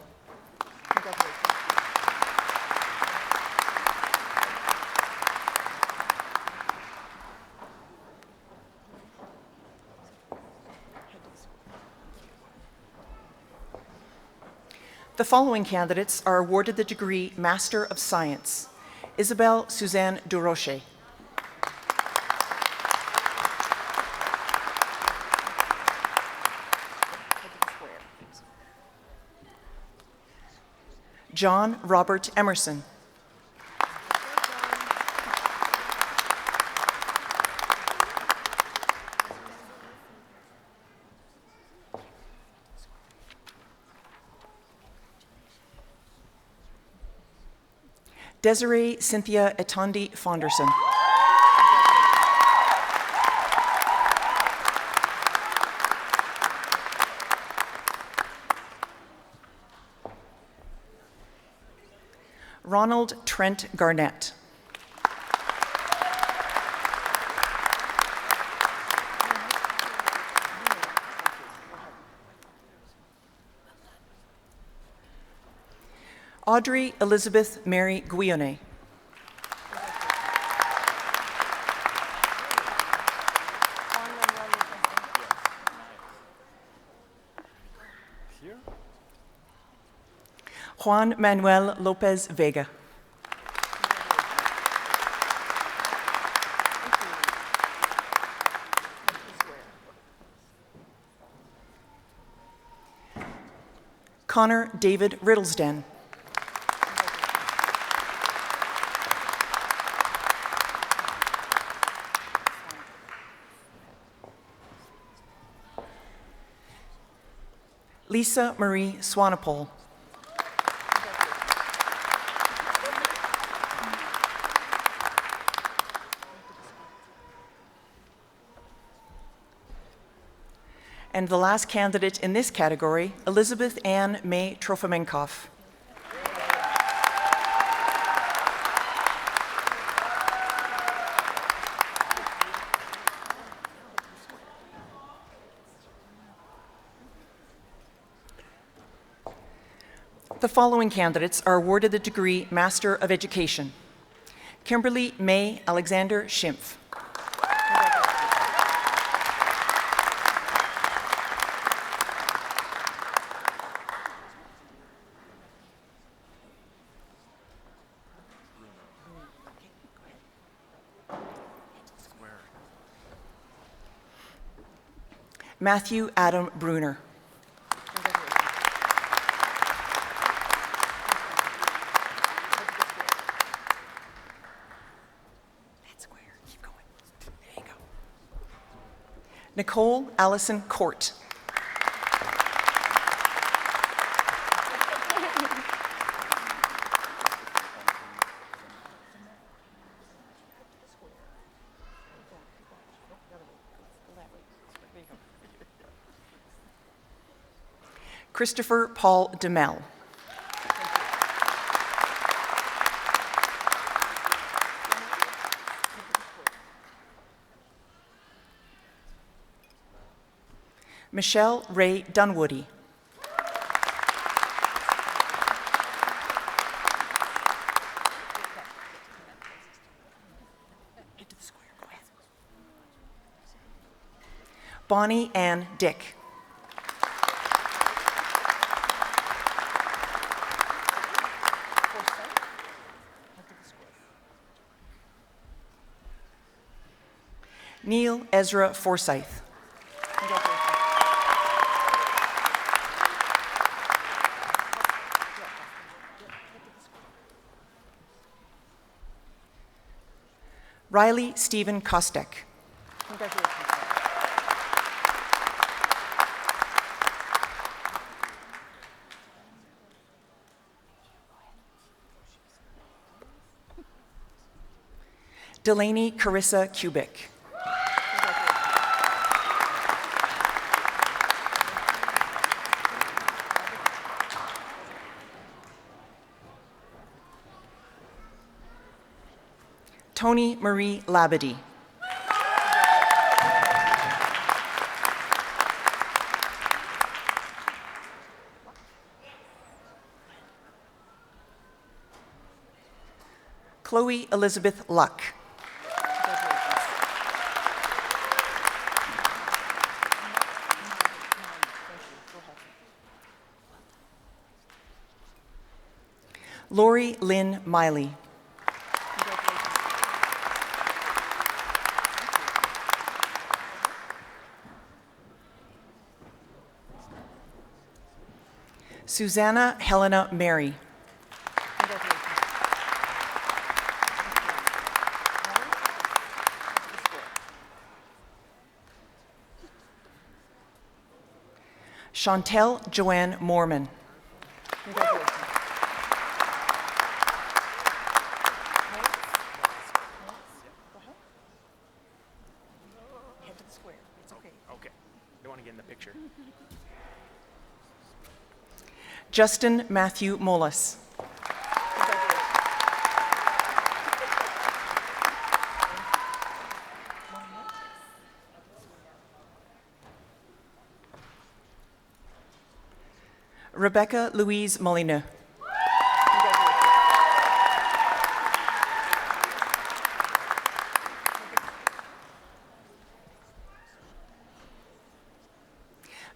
The following candidates are awarded the degree Master of Science. Isabelle Suzanne Durocher. John Robert Emerson. Desiree Cynthia Etondi Fonderson. Ronald Trent Garnett. Audrey Elizabeth Mary Guillonnet. Juan Manuel Lopez Vega. Connor David Riddlesden. Lisa Marie Swanepoel. And the last candidate in this category, Elizabeth Ann May Trofimenkoff. The following candidates are awarded the degree Master of Education. Kimberly May Alexander Schimpf. Matthew Adam Bruner. Nicole Allison Court. Christopher Paul DeMel. Michelle Ray Dunwoody. Bonnie Ann Dick. Neil Ezra Forsyth. Riley Stephen Kostek. Delaney Carissa Kubik. Tony Marie Labadie. Chloe Elizabeth Luck. Lori Lynn Miley. Susanna Helena Mary. Chantel Joanne Mormon. Justin Matthew Molas. Rebecca Louise Molyneux.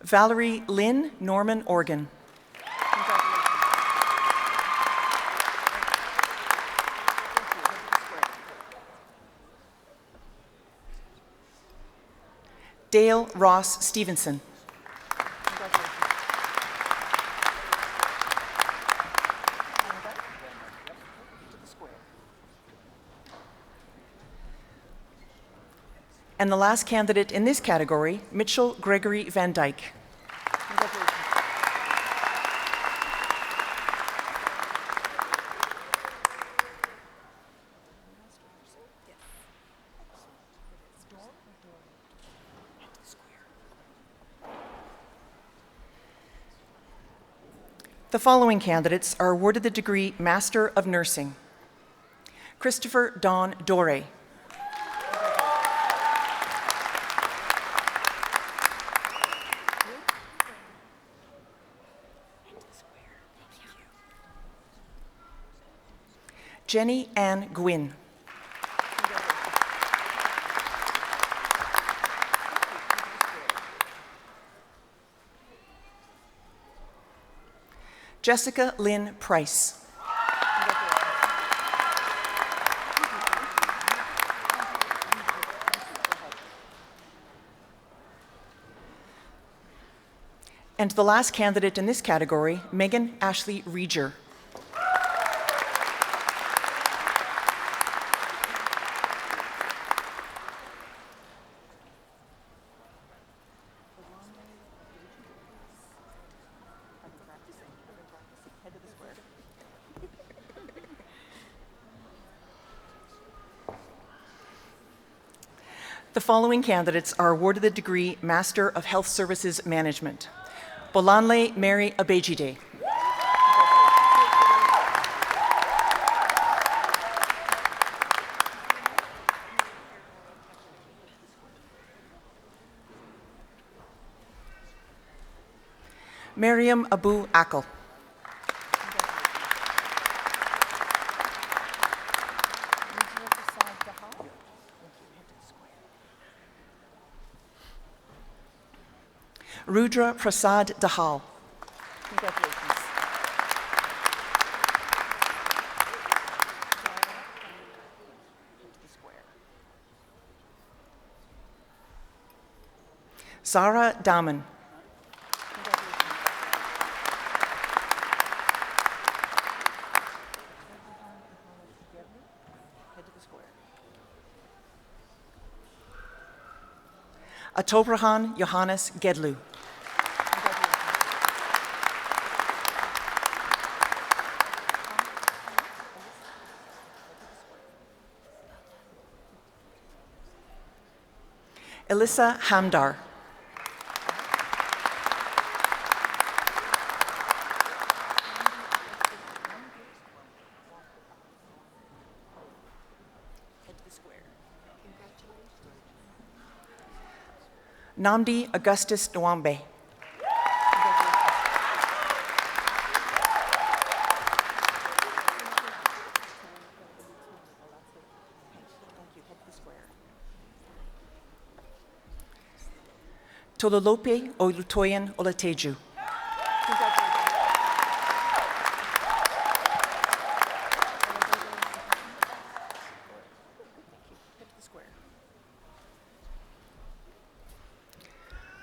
Valerie Lynn Norman Organ. Dale Ross Stevenson. And the last candidate in this category, Mitchell Gregory Van Dyke. The following candidates are awarded the degree Master of Nursing. Christopher Don Dore. Jenny Ann Gwynn. Jessica Lynn Price. And the last candidate in this category, Megan Ashley Reger. The following candidates are awarded the degree Master of Health Services Management. Bolanle Mary Abejide. Miriam Abu Akal. Rudra Prasad Dahal. Congratulations. Zara Daman. Atobrahan Johannes Gedlu. Elissa Hamdar. Namdi Augustus Nwambe. Tololope Olutoyan Olateju.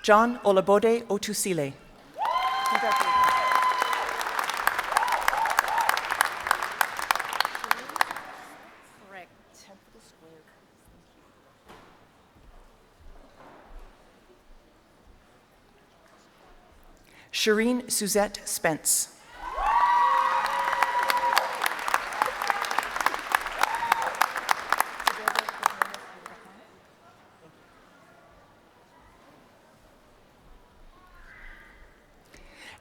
John Olabode Otusile. Shireen Suzette Spence.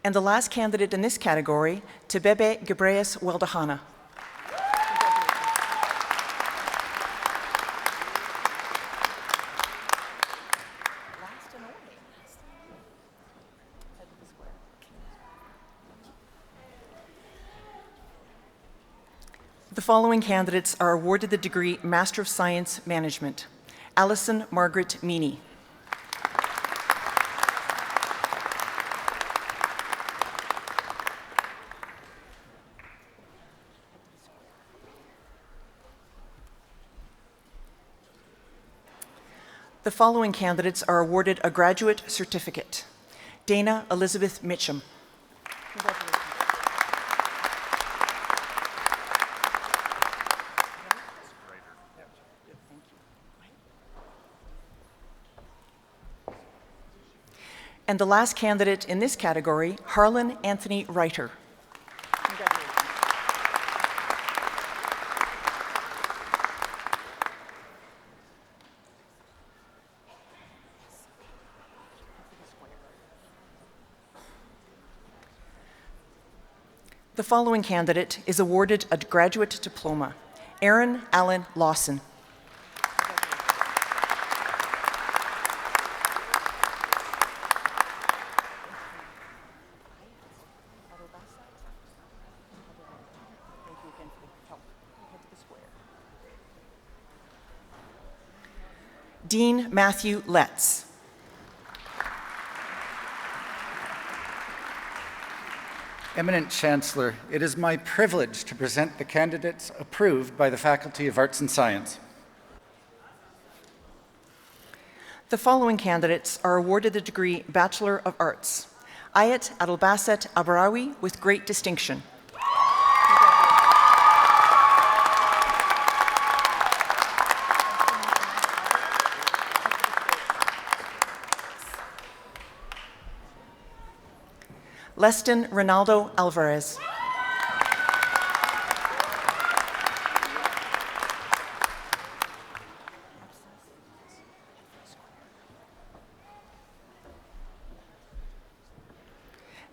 And the last candidate in this category, Tebebe Gebreus Weldahana. The following candidates are awarded the degree Master of Science Management. Allison Margaret Meany. The following candidates are awarded a graduate certificate. Dana Elizabeth Mitchum. Congratulations. And the last candidate in this category, Harlan Anthony Reiter. The following candidate is awarded a graduate diploma. Aaron Allen Lawson. Dean Matthew Letts. Eminent Chancellor, it is my privilege to present the candidates approved by the Faculty of Arts and Science. The following candidates are awarded the degree Bachelor of Arts. Ayat Adalbaset Abarawi with great distinction. Leston Ronaldo Alvarez.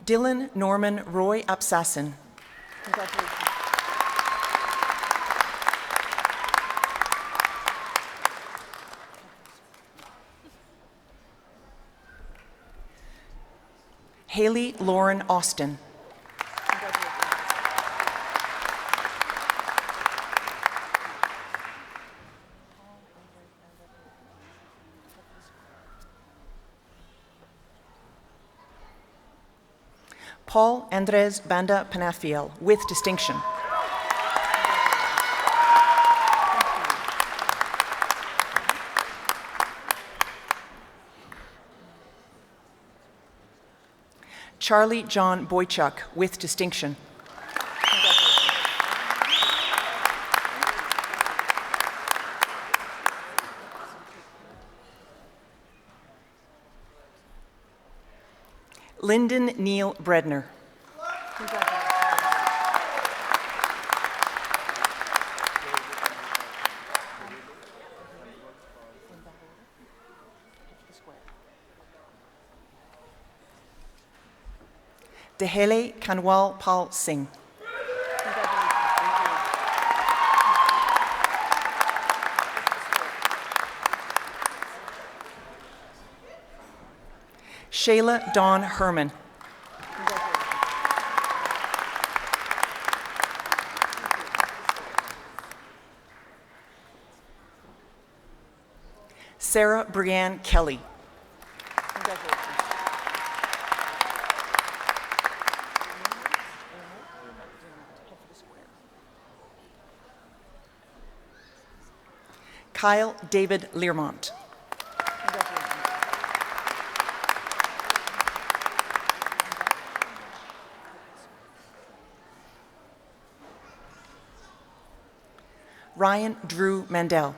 Dylan Norman Roy Apsassin. Congratulations. Haley Lauren Austin. Paul Andres Banda Panafiel with distinction. Charlie John Boychuk with distinction. Lyndon Neal Bredner. Dehele Kanwal Pal Singh. Shayla Dawn Herman. Sarah Brianne Kelly. Kyle David Learmont. Ryan Drew Mandel.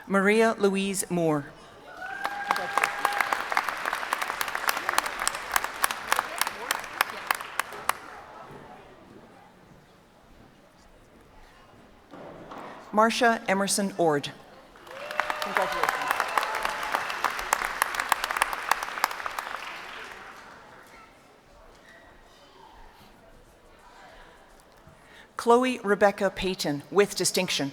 Maria Louise Moore. Marcia Emerson Ord. Congratulations. Chloe Rebecca Payton with distinction.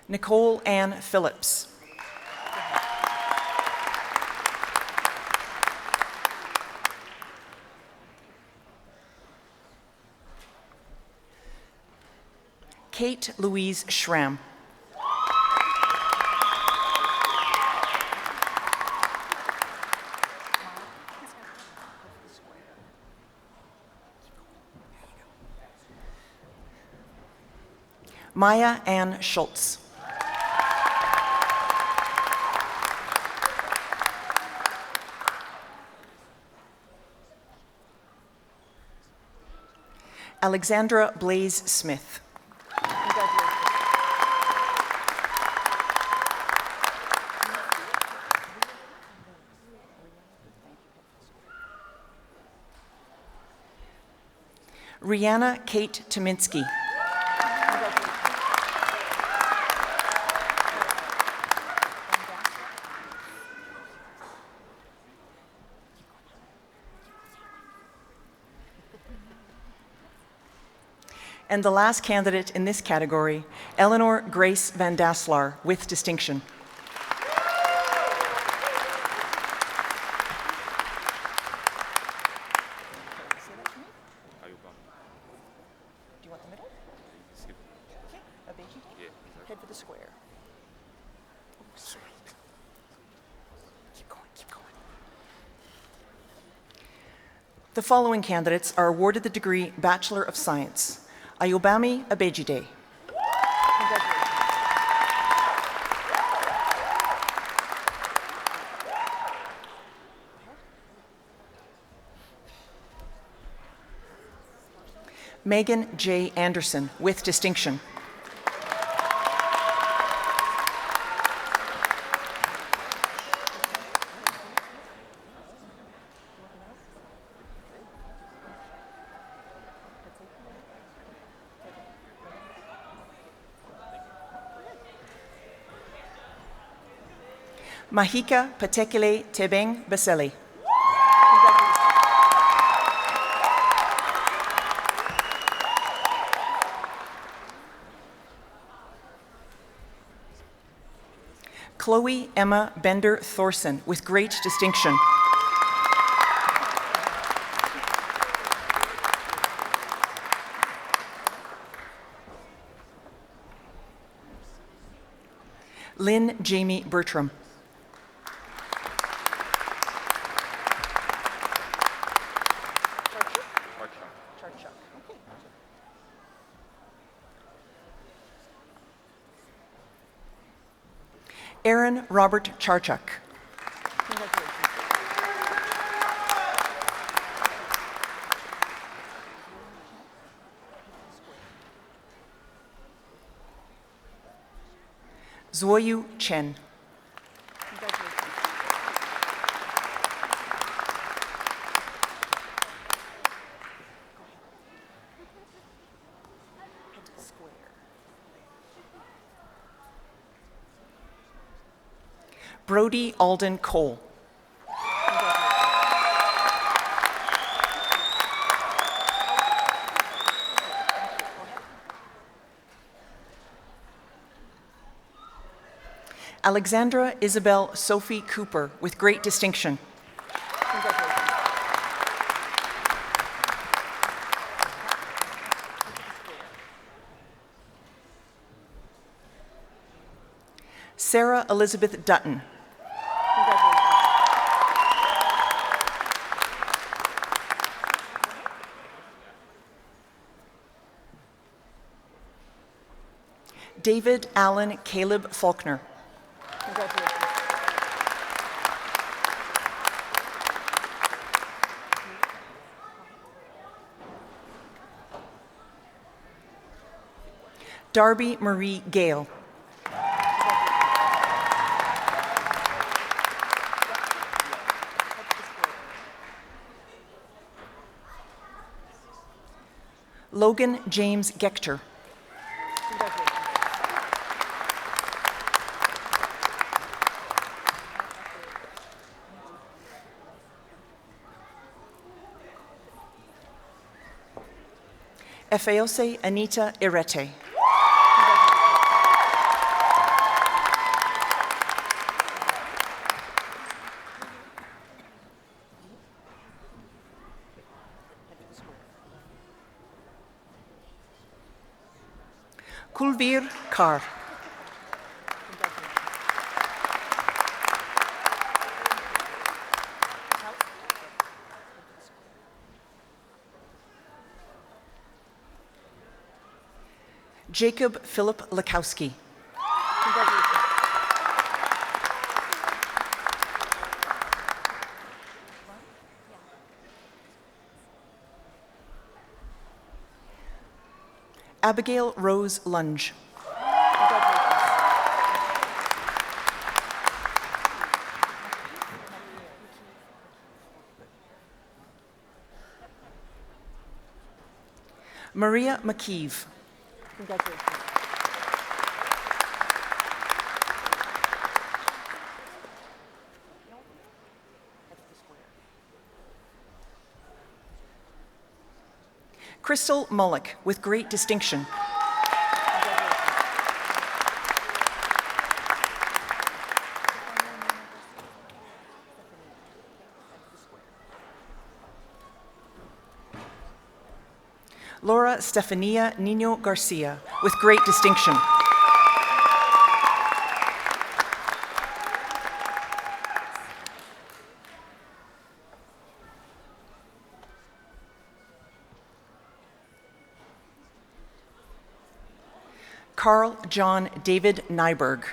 Nicole Ann Phillips. Kate Louise Schramm. Maya Ann Schultz. Alexandra Blaze Smith. Rihanna Kate Tominski. And the last candidate in this category, Eleanor Grace Van Dasselaar, with distinction. Do you want the middle? Okay, a beijing tape? Head for the square. Keep going, keep going. The following candidates are awarded the degree Bachelor of Science. Ayobami Abejide. Megan J. Anderson, with distinction. Mahika Patekile Tebeng Baseli. Chloe Emma Bender Thorson, with great distinction. Lynn Jamie Bertram. Aaron Robert Charchuk. Zuoyu Chen. Brody Alden Cole. Alexandra Isabel Sophie Cooper, with great distinction. Sarah Elizabeth Dutton. David Allen Caleb Faulkner. Darby Marie Gale. Logan James Gechter. Efeose Anita Irete. Kulvir Kar. Jacob Philip Lakowski. Abigail Rose Lunge. Maria McKeeve. Crystal Mullock, with great distinction. Laura Stefania Nino Garcia, with great distinction. Carl John David Nyberg.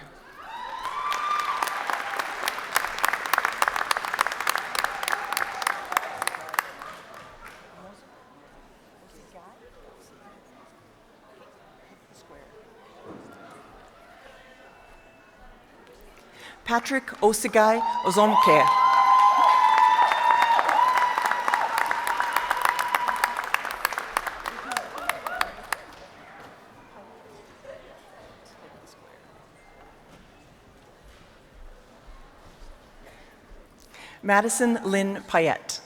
Patrick Osagai Ozomke. Madison Lynn Payette.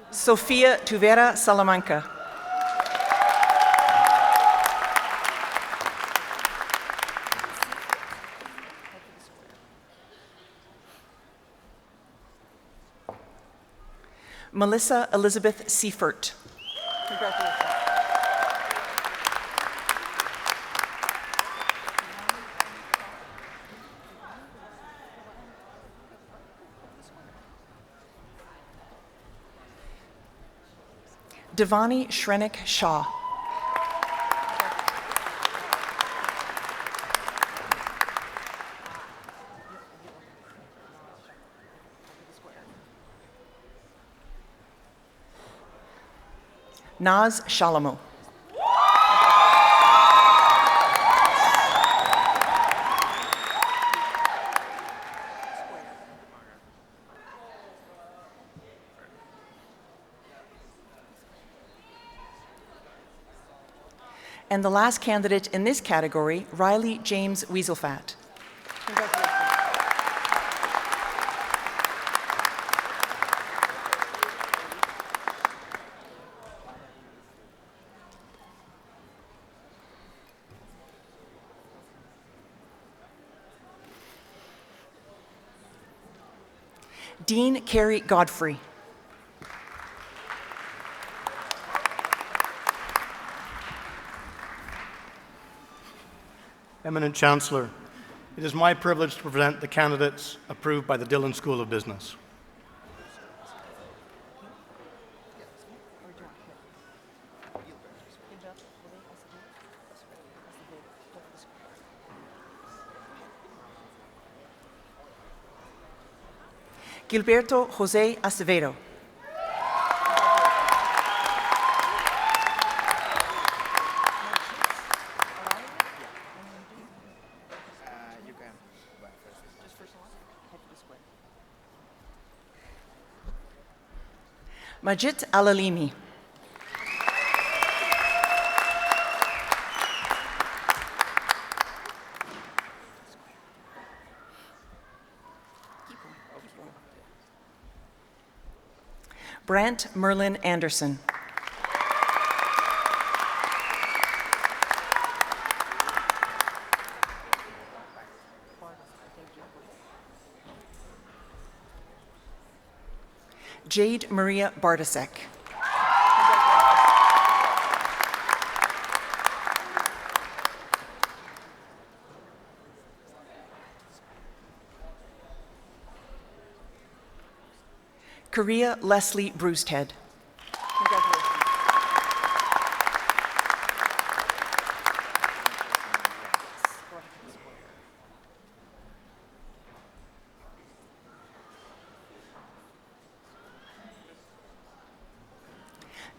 Sofia Tuvera Salamanca. Melissa Elizabeth Seifert. Congratulations. Devani Shrenik Shah. Naz Shalamo. And the last candidate in this category, Riley James Weaselfat. Dean Carey Godfrey. Eminent Chancellor, it is my privilege to present the candidates approved by the Dillon School of Business. Gilberto Jose Acevedo. Majid Alalimi. Brant Merlin Anderson. Jade Maria Bartasek. Korea Leslie Brewsted.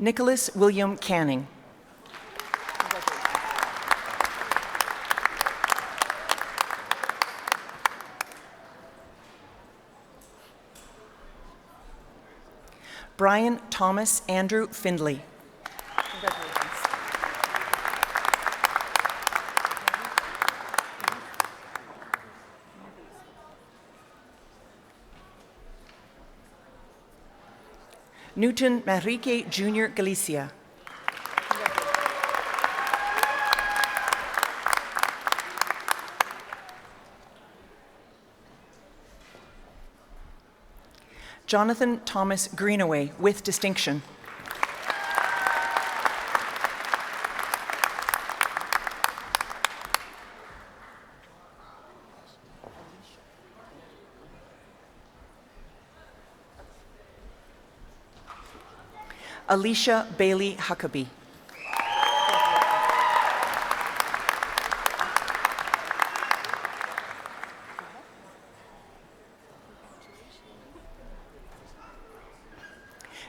Nicholas William Canning. Brian Thomas Andrew Findley. Newton Manrique Jr. Galicia. Jonathan Thomas Greenaway with distinction. Alicia Bailey Huckabee.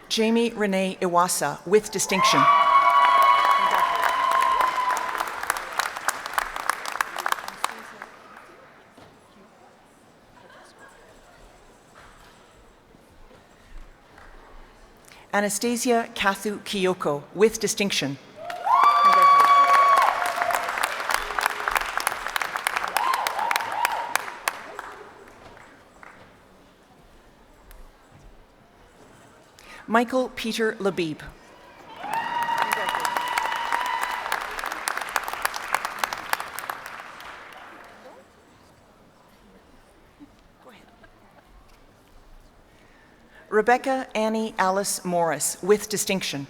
Jamie Renee Iwasa with distinction. Anastasia Kathu Kiyoko with distinction. Michael Peter Labib. Rebecca Annie Alice Morris with distinction.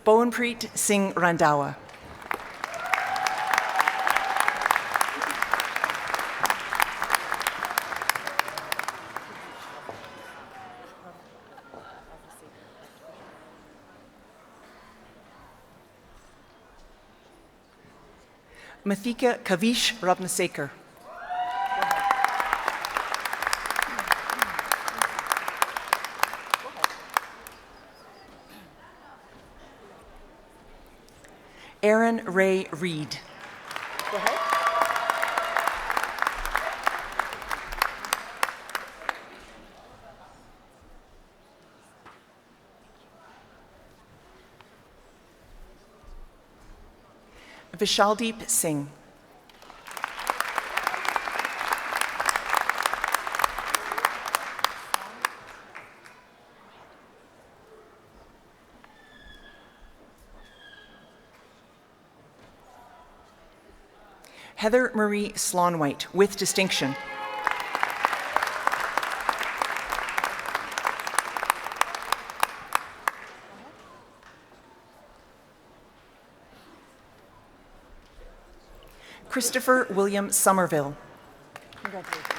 Bowenpreet Singh Randhawa. Mathika Kavish Rabnasekar. Aaron Ray Reed. Go ahead. Vishaldeep Singh. Heather Marie Slonwhite with distinction. Christopher William Somerville. Congratulations.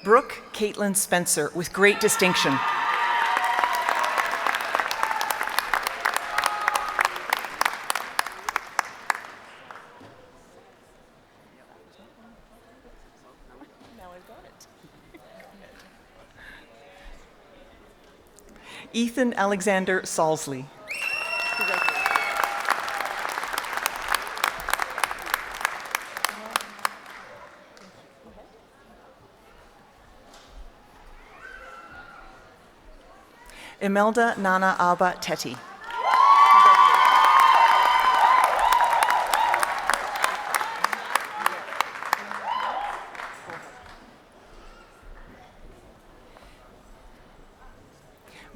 Brooke Caitlin Spencer with great distinction. Ethan Alexander Salsley. Imelda Nana Aba Teti.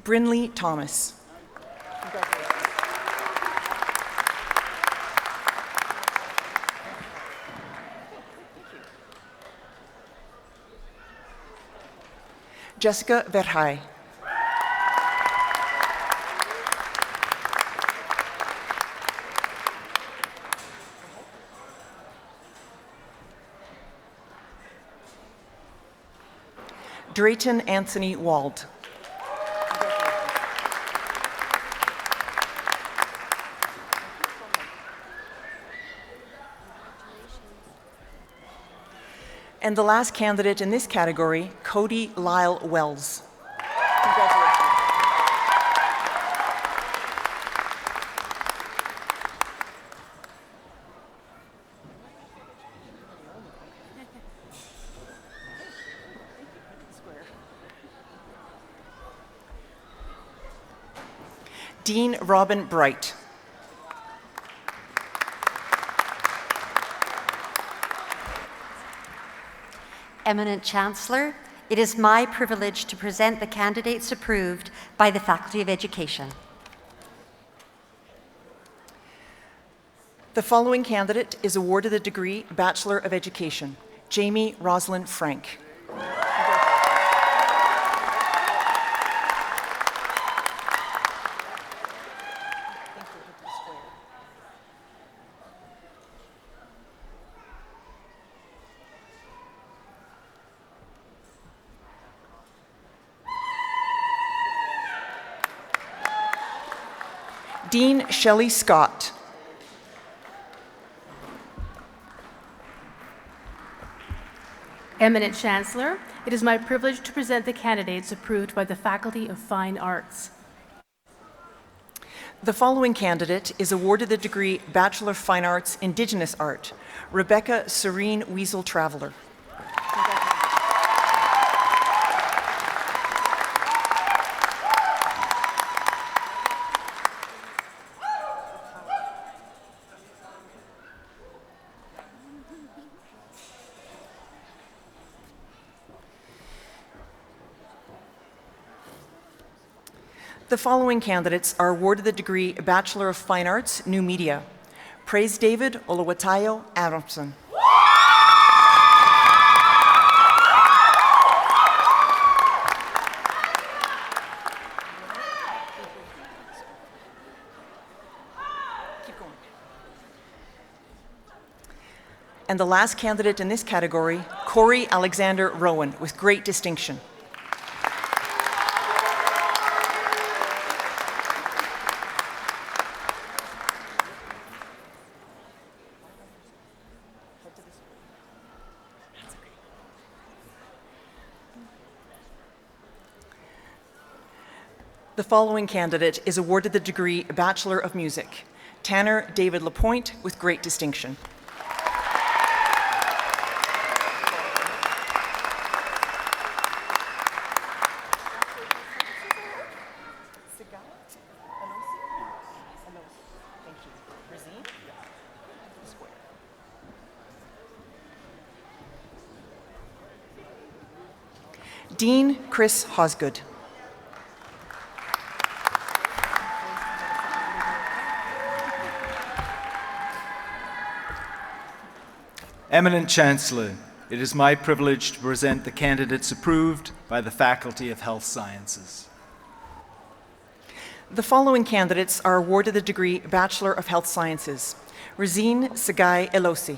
Brinley Thomas. Jessica Verhey. Drayton Anthony Wald. And the last candidate in this category, Cody Lyle Wells. Congratulations. Dean Robin Bright. Eminent Chancellor, it is my privilege to present the candidates approved by the Faculty of Education. The following candidate is awarded the degree Bachelor of Education, Jamie Rosalind Frank. Dean Shelley Scott. Eminent Chancellor, it is my privilege to present the candidates approved by the Faculty of Fine Arts. The following candidate is awarded the degree Bachelor of Fine Arts, Indigenous Art, Rebecca Serene Weasel Traveler. The following candidates are awarded the degree Bachelor of Fine Arts, New Media. Praise David Olowatayo Adamson. And the last candidate in this category, Corey Alexander Rowan, with great distinction. The following candidate is awarded the degree Bachelor of Music, Tanner David Lapointe, with great distinction. Dean Chris Hosgood. Eminent Chancellor, it is my privilege to present the candidates approved by the Faculty of Health Sciences. The following candidates are awarded the degree Bachelor of Health Sciences, Razine Sagai Elosi.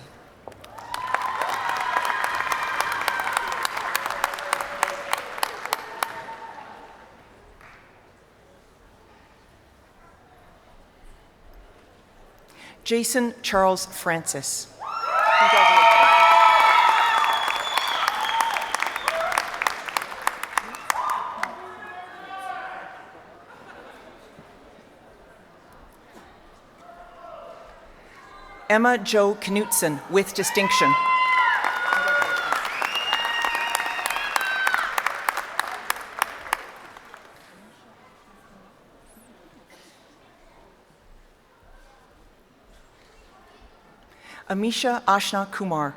Jason Charles Francis. Emma Jo Knutson, with distinction. Amisha Ashna Kumar.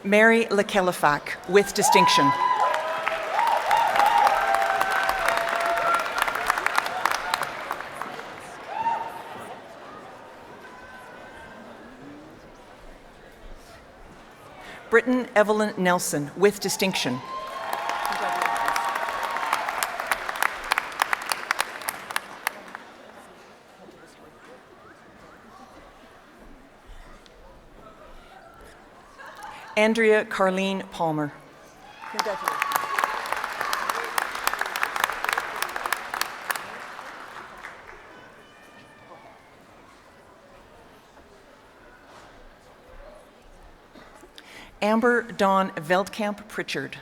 Mary Lekelifak, with distinction. Britton Evelyn Nelson, with distinction. Andrea Carlene Palmer. Amber Dawn Veldkamp Pritchard.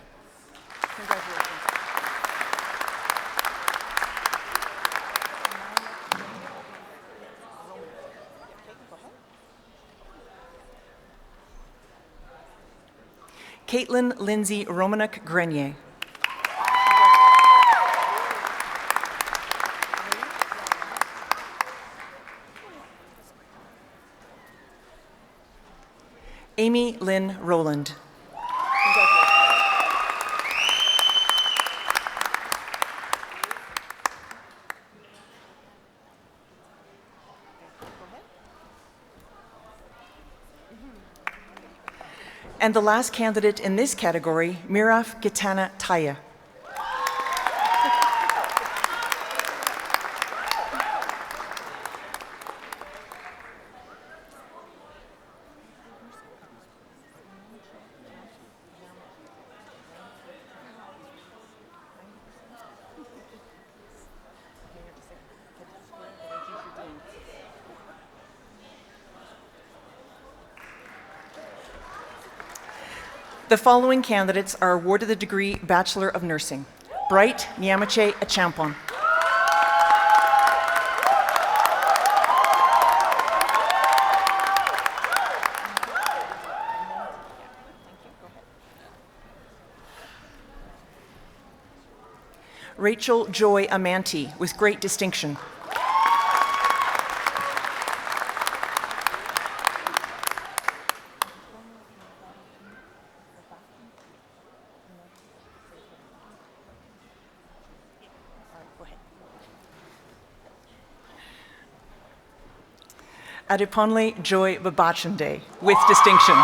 Caitlin Lindsay Romanek Grenier. Amy Lynn Rowland. And the last candidate in this category, Miraf Gitana Taya. The following candidates are awarded the degree Bachelor of Nursing. Bright Nyamache Achampon. Rachel Joy Amanti, with great distinction. Adeponle Joy Babachande, with distinction.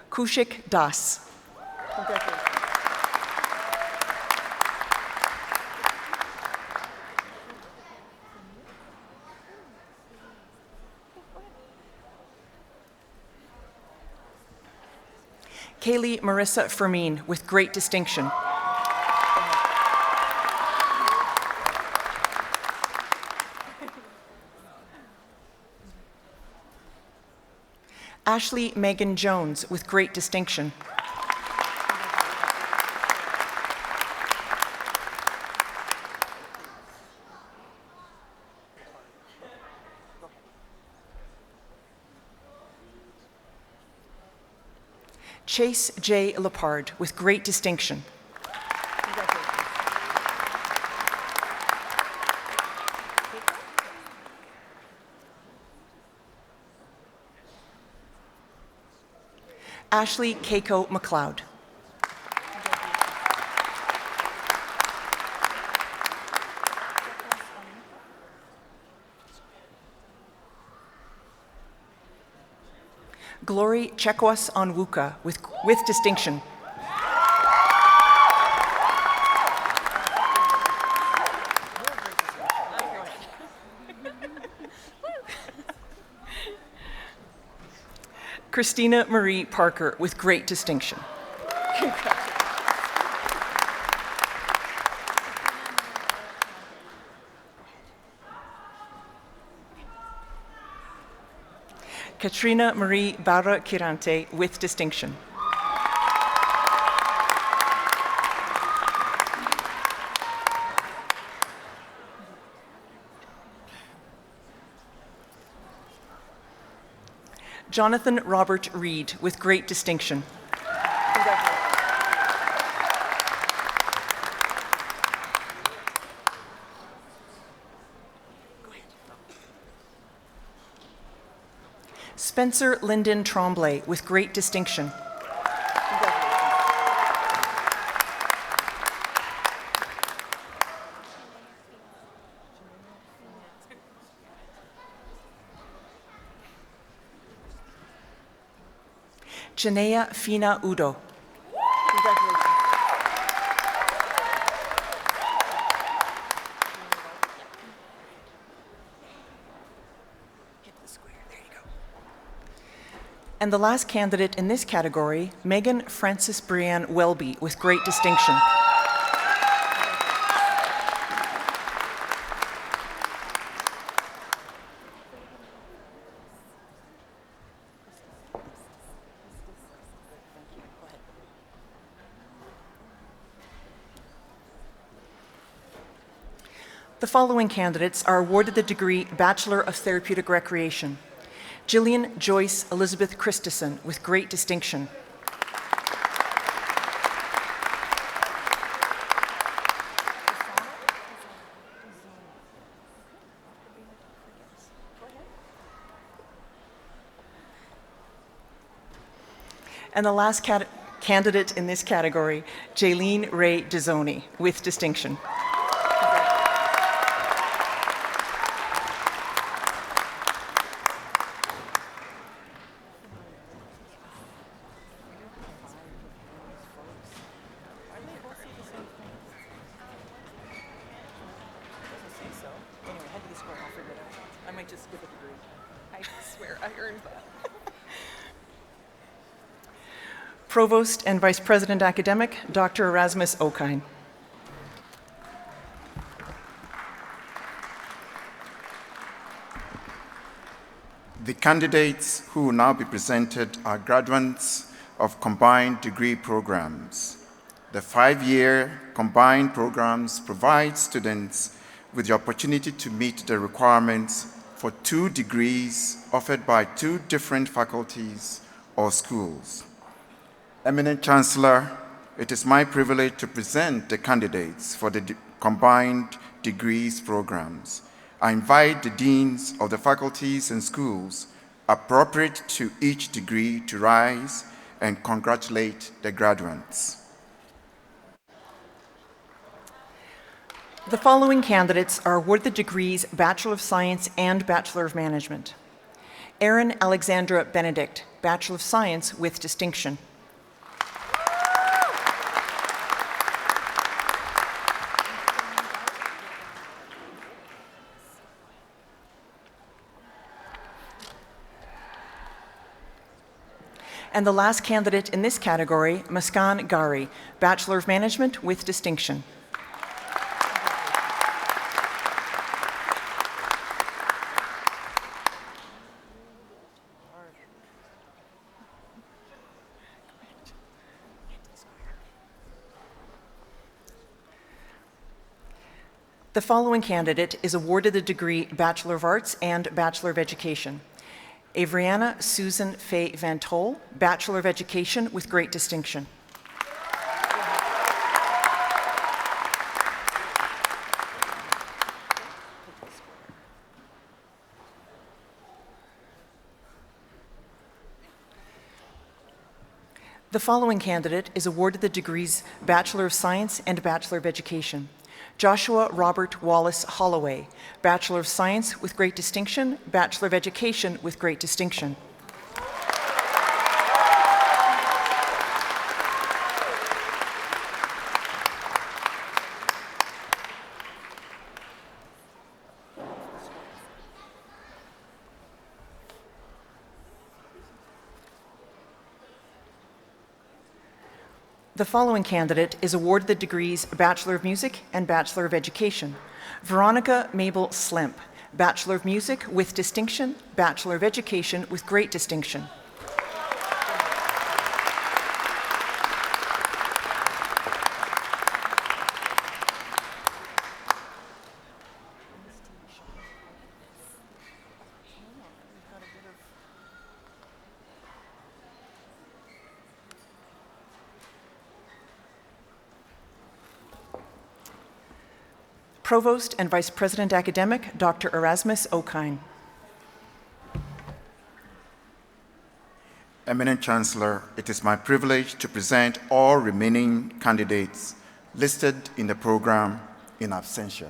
Kushik Das. Kaylee Marissa Fermin, with great distinction. Ashley Megan Jones, with great distinction. Chase J. Lepard, with great distinction. Ashley Keiko McLeod. Glory Chekwas Onwuka, with distinction. Christina Marie Parker, with great distinction. Katrina Marie Barra Kirante, with distinction. Jonathan Robert Reed, with great distinction. Spencer Lyndon Tremblay, with great distinction. Janea Fina Udo. And the last candidate in this category, Megan Frances Brianne Welby, with great distinction. The following candidates are awarded the degree Bachelor of Therapeutic Recreation. Gillian Joyce Elizabeth Christison, with great distinction. And the last candidate in this category, Jaylene Ray Dizzoni, with distinction. Provost and Vice President Academic, Dr. Erasmus Okine. The candidates who will now be presented are graduates of combined degree programs. The 5-year combined programs provide students with the opportunity to meet the requirements for 2 degrees offered by 2 different faculties or schools. Eminent Chancellor, it is my privilege to present the candidates for the combined degrees programs. I invite the deans of the faculties and schools appropriate to each degree to rise and congratulate the graduates. The following candidates are awarded the degrees Bachelor of Science and Bachelor of Management. Erin Alexandra Benedict, Bachelor of Science with distinction. And the last candidate in this category, Muskan Gari, Bachelor of Management with distinction. The following candidate is awarded the degree Bachelor of Arts and Bachelor of Education. Avriana Susan Faye Van Tol, Bachelor of Education with great distinction. The following candidate is awarded the degrees Bachelor of Science and Bachelor of Education. Joshua Robert Wallace Holloway, Bachelor of Science with great distinction, Bachelor of Education with great distinction. The following candidate is awarded the degrees Bachelor of Music and Bachelor of Education. Veronica Mabel Slemp, Bachelor of Music with distinction, Bachelor of Education with great distinction. Provost and Vice President Academic, Dr. Erasmus Okine. Eminent Chancellor, it is my privilege to present all remaining candidates listed in the program in absentia.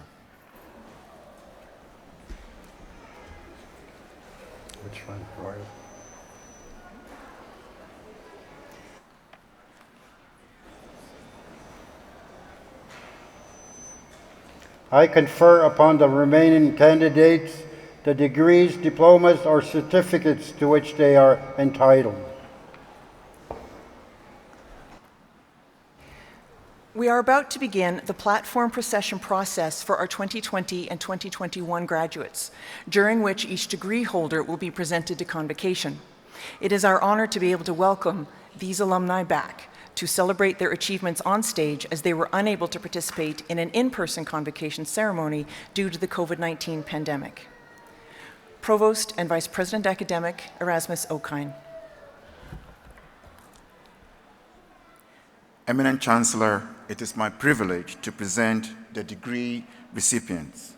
Which one? Royal? I confer upon the remaining candidates the degrees, diplomas, or certificates to which they are entitled. We are about to begin the platform procession process for our 2020 and 2021 graduates, during which each degree holder will be presented to Convocation. It is our honor to be able to welcome these alumni back to celebrate their achievements on stage, as they were unable to participate in an in-person Convocation ceremony due to the COVID-19 pandemic. Provost and Vice President Academic, Erasmus Okine. Eminent Chancellor, it is my privilege to present the degree recipients.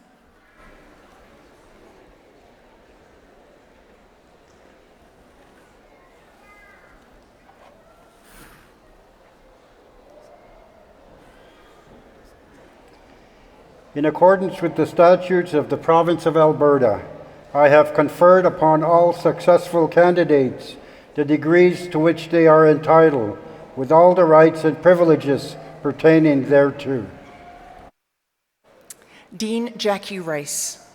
In accordance with the statutes of the Province of Alberta, I have conferred upon all successful candidates the degrees to which they are entitled, with all the rights and privileges pertaining thereto. Dean Jackie Rice.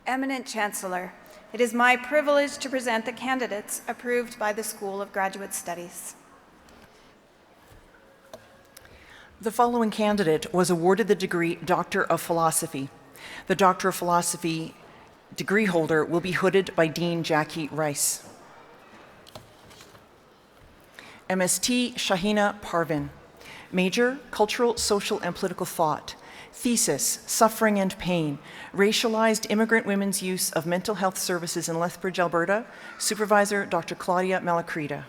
Eminent Chancellor, it is my privilege to present the candidates approved by the School of Graduate Studies. The following candidate was awarded the degree Doctor of Philosophy. The Doctor of Philosophy degree holder will be hooded by Dean Jackie Rice. MST Shahina Parvin. Major, Cultural, Social, and Political Thought. Thesis, Suffering and Pain, Racialized Immigrant Women's Use of Mental Health Services in Lethbridge, Alberta. Supervisor, Dr. Claudia Malacrida.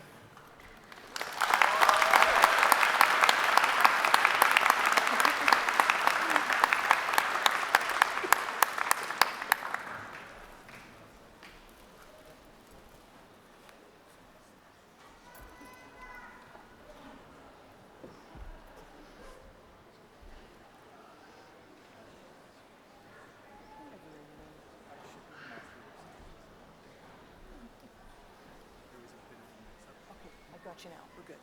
Got you now. We're good.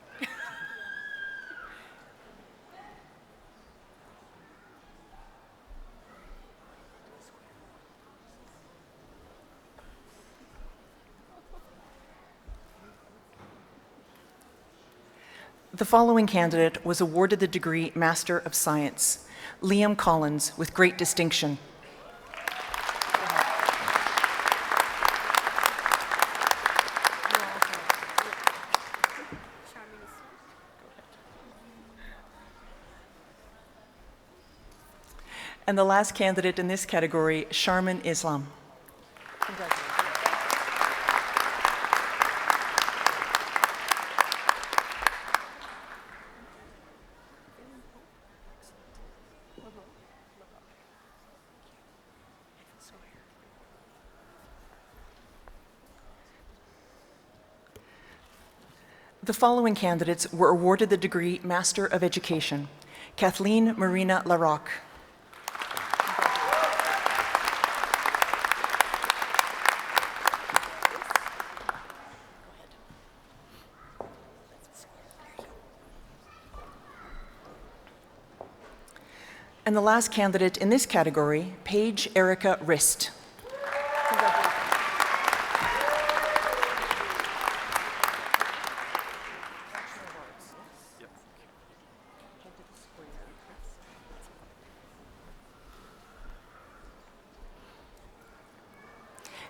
The following candidate was awarded the degree Master of Science. Liam Collins, with great distinction. And the last candidate in this category, Sharman Islam. Congratulations. The following candidates were awarded the degree Master of Education. Kathleen Marina Larocque. And the last candidate in this category, Paige Erica Rist.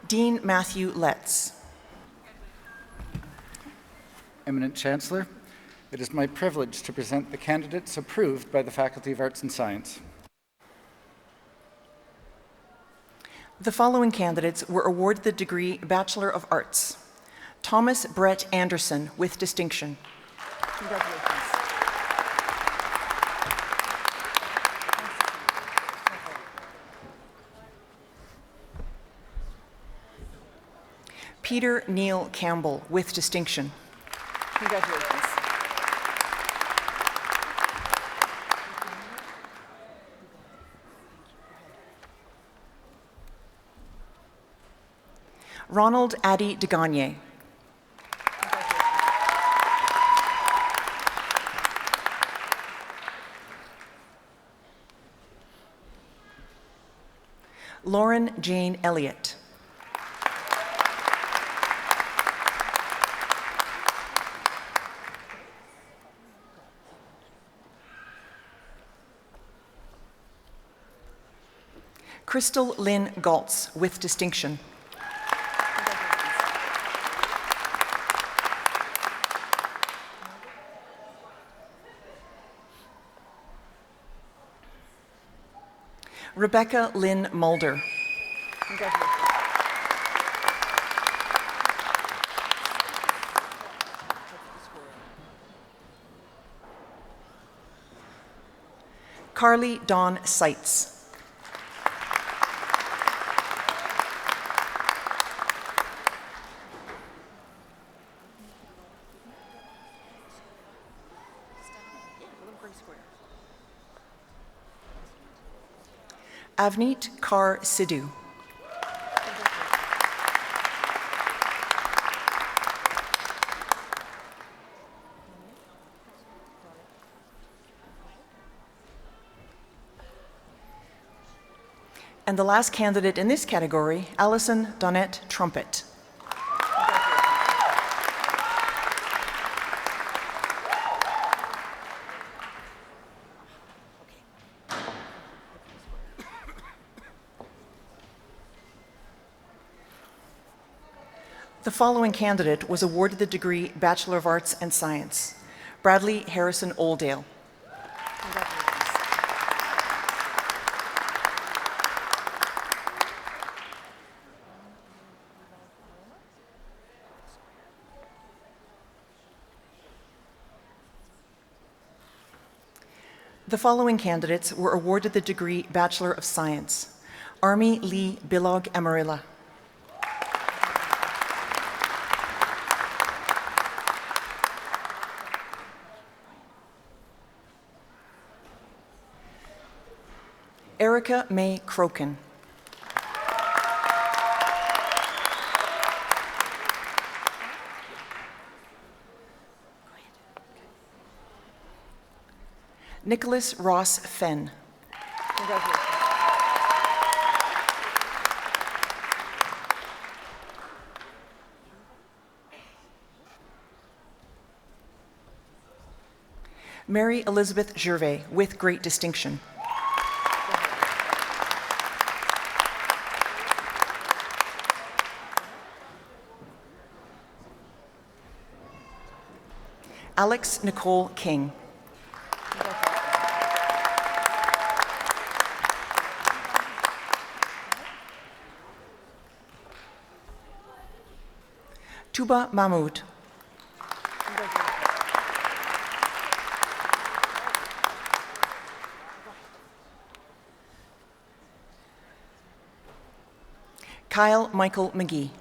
Dean Matthew Letts. Eminent Chancellor, it is my privilege to present the candidates approved by the Faculty of Arts and Science. The following candidates were awarded the degree Bachelor of Arts. Thomas Brett Anderson, with distinction. Peter Neil Campbell, with distinction. Congratulations. Ronald Addy de Gagne. Lauren Jane Elliott. Crystal Lynn Galtz, with distinction. Rebecca Lynn Mulder. Carly Dawn Seitz. Avneet Kaur Sidhu. And the last candidate in this category, Alison Donnette Trumpet. The following candidate was awarded the degree Bachelor of Arts and Science: Bradley Harrison Oldale. The following candidates were awarded the degree Bachelor of Science: Army Lee Bilog Amarilla. Erica May Crokin. Nicholas Ross Fenn. Mary Elizabeth Gervais, with great distinction. Alex Nicole King. Tuba Mahmood. Kyle Michael McGee.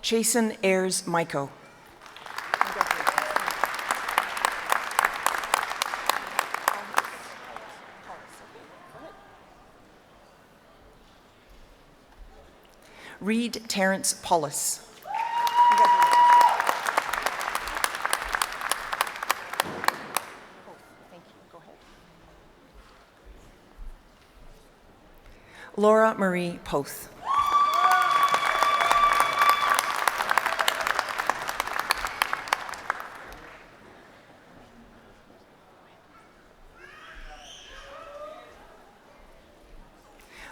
Chasen Ayers Myko. Reed Terrence Paulus. Laura Marie Poth.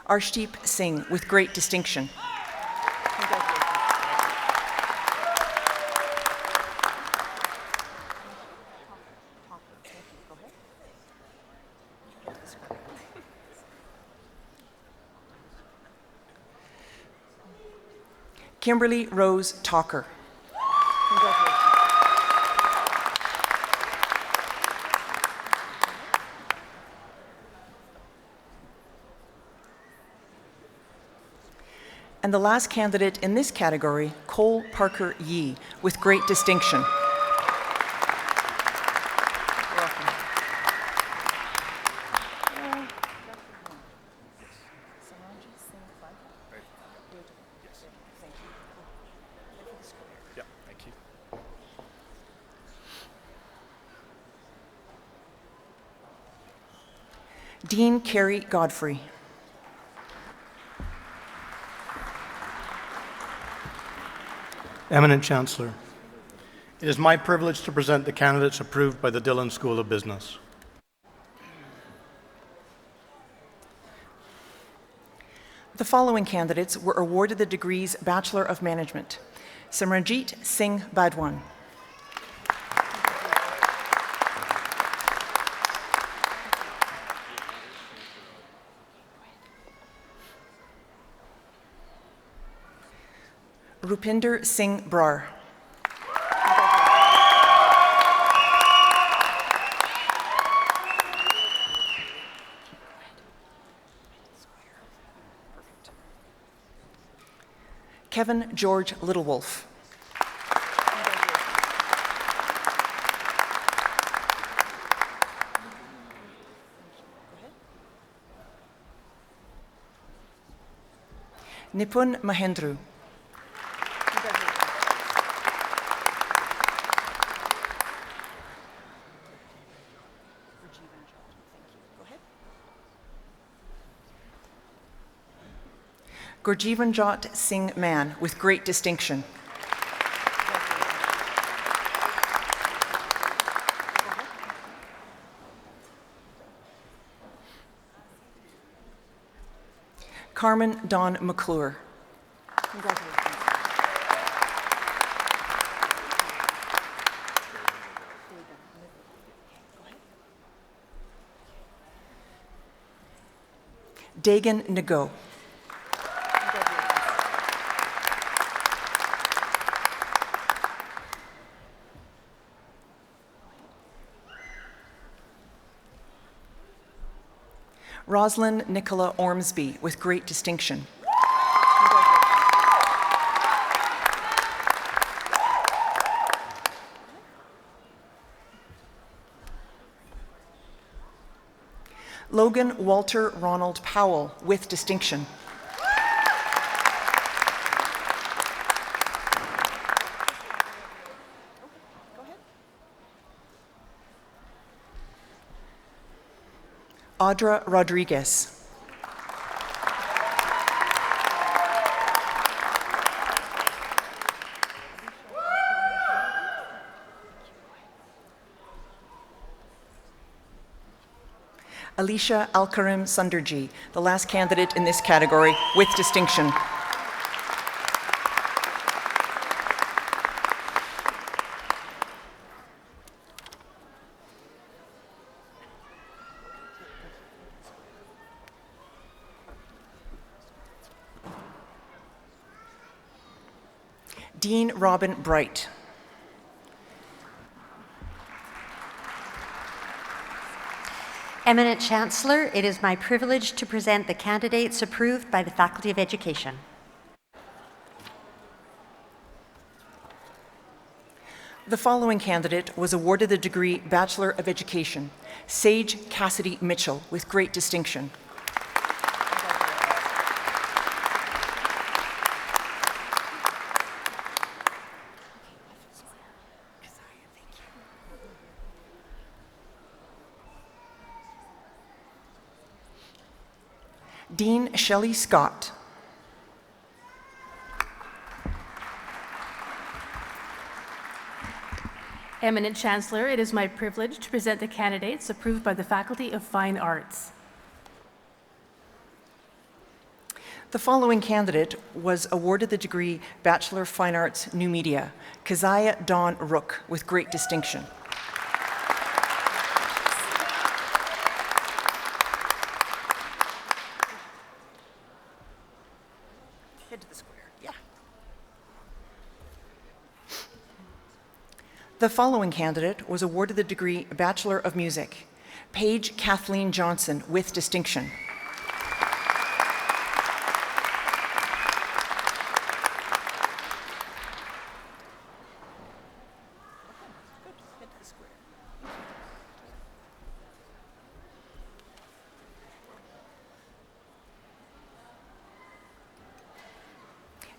Arshdeep Singh, with great distinction. Kimberly Rose Talker. And the last candidate in this category, Cole Parker Yee, with great distinction. Dean Carey Godfrey. Eminent Chancellor, it is my privilege to present the candidates approved by the Dillon School of Business. The following candidates were awarded the degrees Bachelor of Management. Simranjit Singh Badwan. Rupinder Singh Brar. Kevin George Littlewolf. Nipun Mahendru. Gurjeevanjot Singh Man, with great distinction. Carmen Dawn McClure. Dagan Nago. Roslyn Nicola Ormsby, with great distinction. Logan Walter Ronald Powell, with distinction. Audra Rodriguez. Alicia Alkarim Sunderji, the last candidate in this category, with distinction. Dean Robin Bright. Eminent Chancellor, it is my privilege to present the candidates approved by the Faculty of Education. The following candidate was awarded the degree Bachelor of Education, Sage Cassidy Mitchell, with great distinction. Dean Shelley Scott. Eminent Chancellor, it is my privilege to present the candidates approved by the Faculty of Fine Arts. The following candidate was awarded the degree Bachelor of Fine Arts New Media, Keziah Dawn Rook, with great distinction. Head to the square, yeah. The following candidate was awarded the degree Bachelor of Music: Paige Kathleen Johnson with distinction.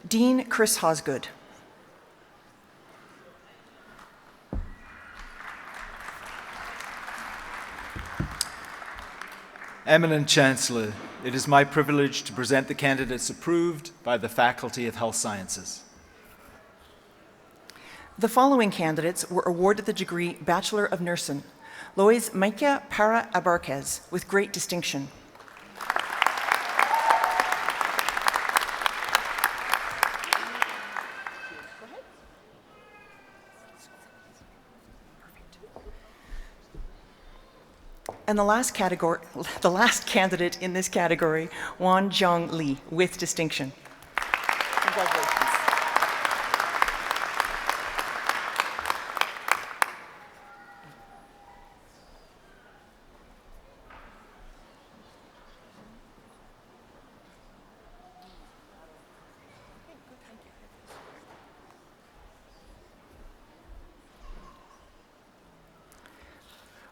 Dean Chris Hosgood. Eminent Chancellor, it is my privilege to present the candidates approved by the Faculty of Health Sciences. The following candidates were awarded the degree Bachelor of Nursing: Lois Maica Para Abarquez with great distinction. And the last candidate in this category, Wan Jiang Li, with distinction. Congratulations.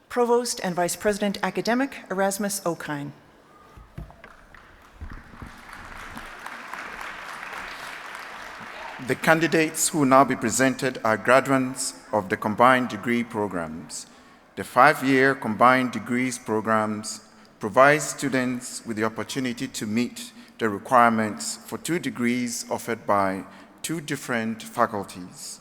Provost and Vice President Academic, Erasmus Okine. The candidates who will now be presented are graduates of the combined degree programs. The 5-year combined degrees programs provide students with the opportunity to meet the requirements for 2 degrees offered by 2 different faculties.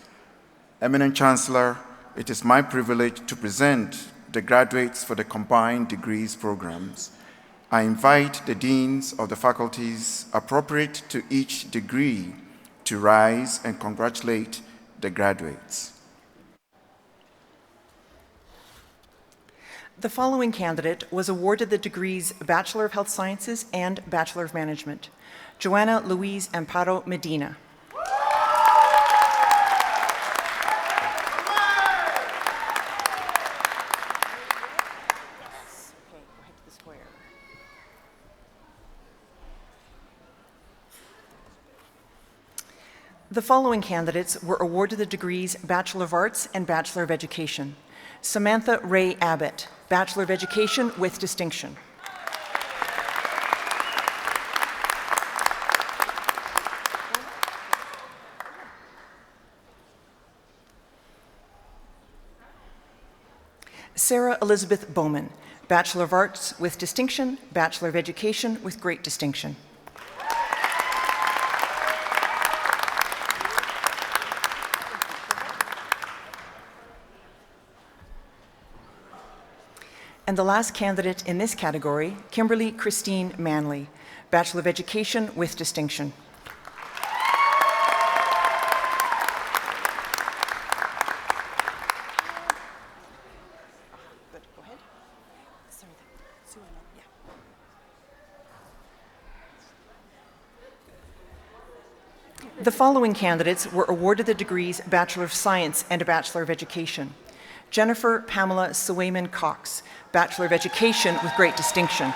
Eminent Chancellor, it is my privilege to present the graduates for the combined degrees programs. I invite the deans of the faculties appropriate to each degree to rise and congratulate the graduates. The following candidate was awarded the degrees Bachelor of Health Sciences and Bachelor of Management: Joanna Louise Amparo Medina. The following candidates were awarded the degrees Bachelor of Arts and Bachelor of Education: Samantha Ray Abbott, Bachelor of Education with distinction. Sarah Elizabeth Bowman, Bachelor of Arts with distinction, Bachelor of Education with great distinction. And the last candidate in this category, Kimberly Christine Manley, Bachelor of Education with distinction. The following candidates were awarded the degrees Bachelor of Science and a Bachelor of Education: Jennifer Pamela Suwayman Cox, Bachelor of Education with great distinction.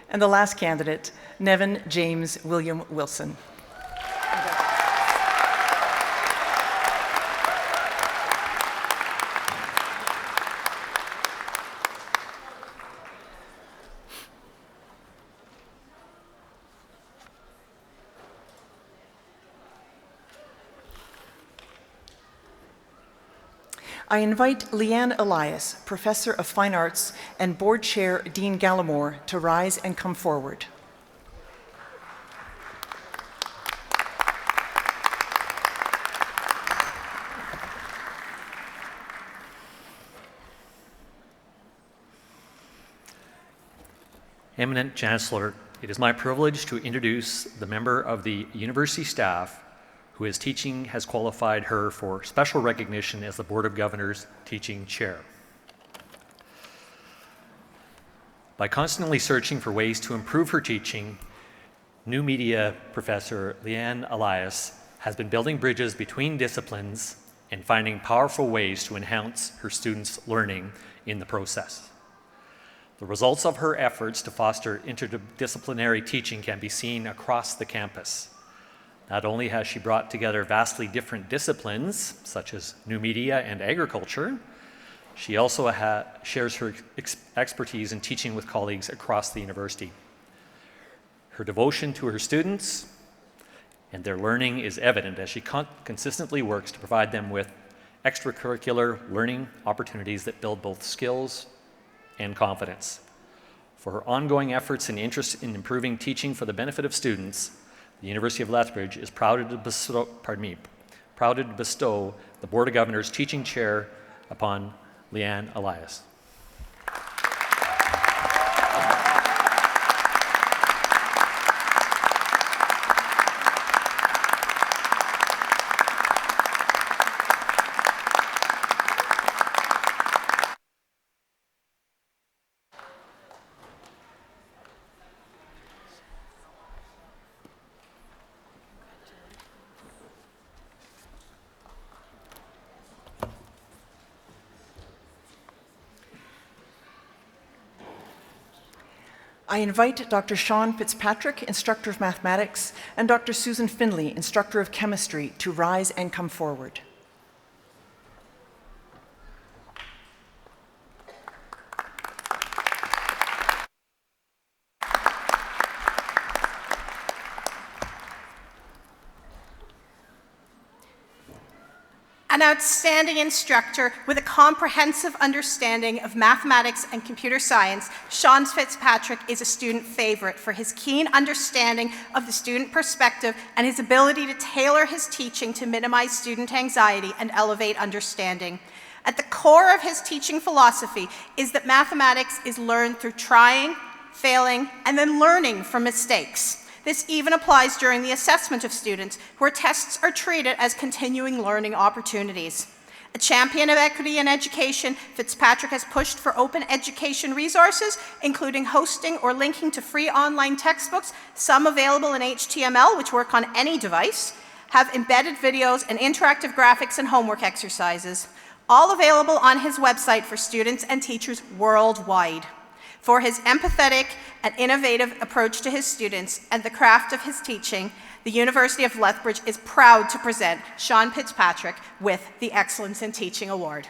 And the last candidate, Nevin James William Wilson. I invite Leanne Elias, Professor of Fine Arts and Board Chair Dean Gallimore, to rise and come forward. Eminent Chancellor, it is my privilege to introduce the member of the university staff who his teaching has qualified her for special recognition as the Board of Governors Teaching Chair. By constantly searching for ways to improve her teaching, new media professor Leanne Elias has been building bridges between disciplines and finding powerful ways to enhance her students' learning in the process. The results of her efforts to foster interdisciplinary teaching can be seen across the campus. Not only has she brought together vastly different disciplines, such as new media and agriculture, she also shares her expertise in teaching with colleagues across the university. Her devotion to her students and their learning is evident as she consistently works to provide them with extracurricular learning opportunities that build both skills and confidence. For her ongoing efforts and interest in improving teaching for the benefit of students, the University of Lethbridge is proud to bestow the Board of Governors Teaching Chair upon Leanne Elias. I invite Dr. Sean Fitzpatrick, Instructor of Mathematics, and Dr. Susan Finley, Instructor of Chemistry, to rise and come forward. An outstanding instructor with a comprehensive understanding of mathematics and computer science, Sean Fitzpatrick is a student favorite for his keen understanding of the student perspective and his ability to tailor his teaching to minimize student anxiety and elevate understanding. At the core of his teaching philosophy is that mathematics is learned through trying, failing, and then learning from mistakes. This even applies during the assessment of students, where tests are treated as continuing learning opportunities. A champion of equity in education, Fitzpatrick has pushed for open education resources, including hosting or linking to free online textbooks, some available in HTML, which work on any device, have embedded videos and interactive graphics and homework exercises, all available on his website for students and teachers worldwide. For his empathetic and innovative approach to his students and the craft of his teaching, the University of Lethbridge is proud to present Sean Fitzpatrick with the Excellence in Teaching Award.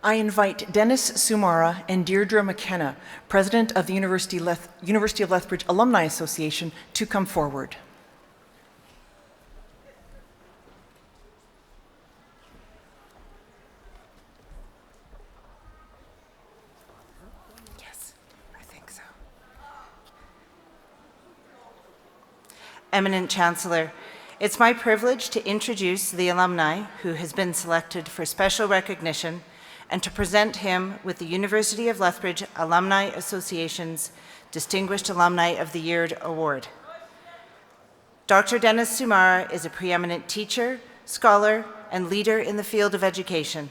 I invite Dennis Sumara and Deirdre McKenna, President of the University of Lethbridge Alumni Association, to come forward. Yes, I think so. Eminent Chancellor, it's my privilege to introduce the alumni who has been selected for special recognition and to present him with the University of Lethbridge Alumni Association's Distinguished Alumni of the Year Award. Dr. Dennis Sumara is a preeminent teacher, scholar, and leader in the field of education.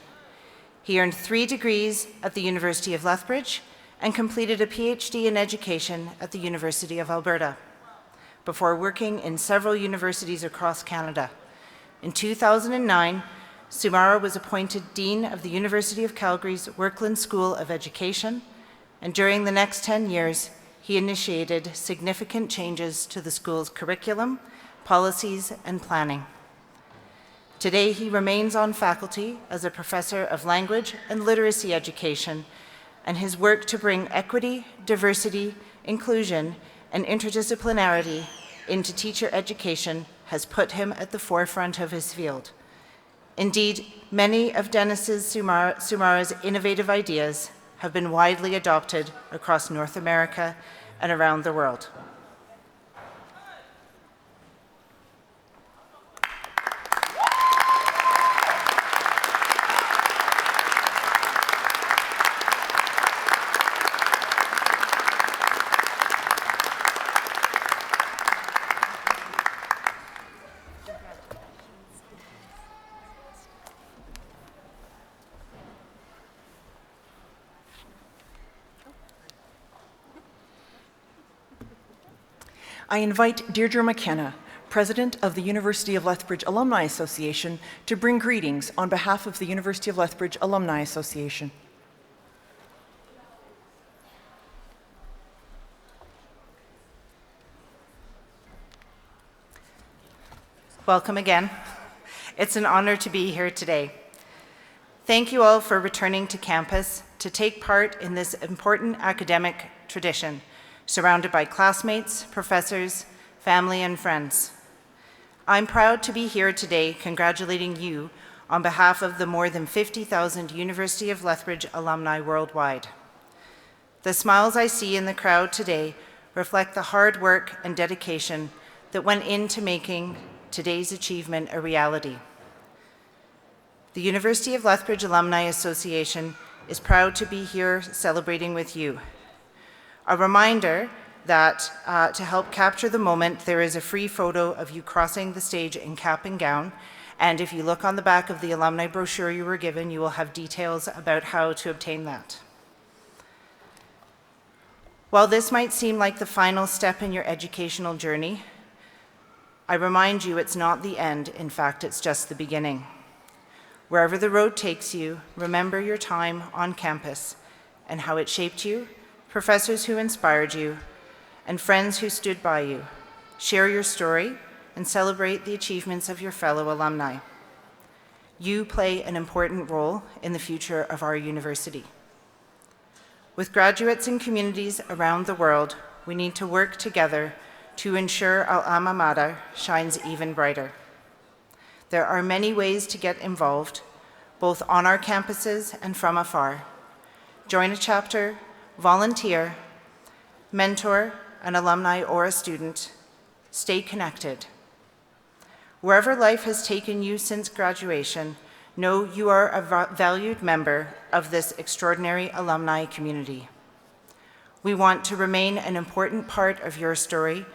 He earned 3 degrees at the University of Lethbridge and completed a PhD in education at the University of Alberta, before working in several universities across Canada. In 2009, Sumara was appointed Dean of the University of Calgary's Workland School of Education, and during the next 10 years, he initiated significant changes to the school's curriculum, policies, and planning. Today, he remains on faculty as a professor of language and literacy education, and his work to bring equity, diversity, inclusion, and interdisciplinarity into teacher education has put him at the forefront of his field. Indeed, many of Dennis Sumara's innovative ideas have been widely adopted across North America and around the world. I invite Deirdre McKenna, President of the University of Lethbridge Alumni Association, to bring greetings on behalf of the University of Lethbridge Alumni Association. Welcome again. It's an honor to be here today. Thank you all for returning to campus to take part in this important academic tradition, surrounded by classmates, professors, family, and friends. I'm proud to be here today congratulating you on behalf of the more than 50,000 University of Lethbridge alumni worldwide. The smiles I see in the crowd today reflect the hard work and dedication that went into making today's achievement a reality. The University of Lethbridge Alumni Association is proud to be here celebrating with you. A reminder that to help capture the moment, there is a free photo of you crossing the stage in cap and gown, and if you look on the back of the alumni brochure you were given, you will have details about how to obtain that. While this might seem like the final step in your educational journey, I remind you it's not the end. In fact, it's just the beginning. Wherever the road takes you, remember your time on campus and how it shaped you, professors who inspired you, and friends who stood by you. Share your story and celebrate the achievements of your fellow alumni. You play an important role in the future of our university. With graduates and communities around the world, we need to work together to ensure our alma mater shines even brighter. There are many ways to get involved, both on our campuses and from afar. Join a chapter, volunteer, mentor an alumni or a student. Stay connected. Wherever life has taken you since graduation, know you are a valued member of this extraordinary alumni community. We want to remain an important part of your story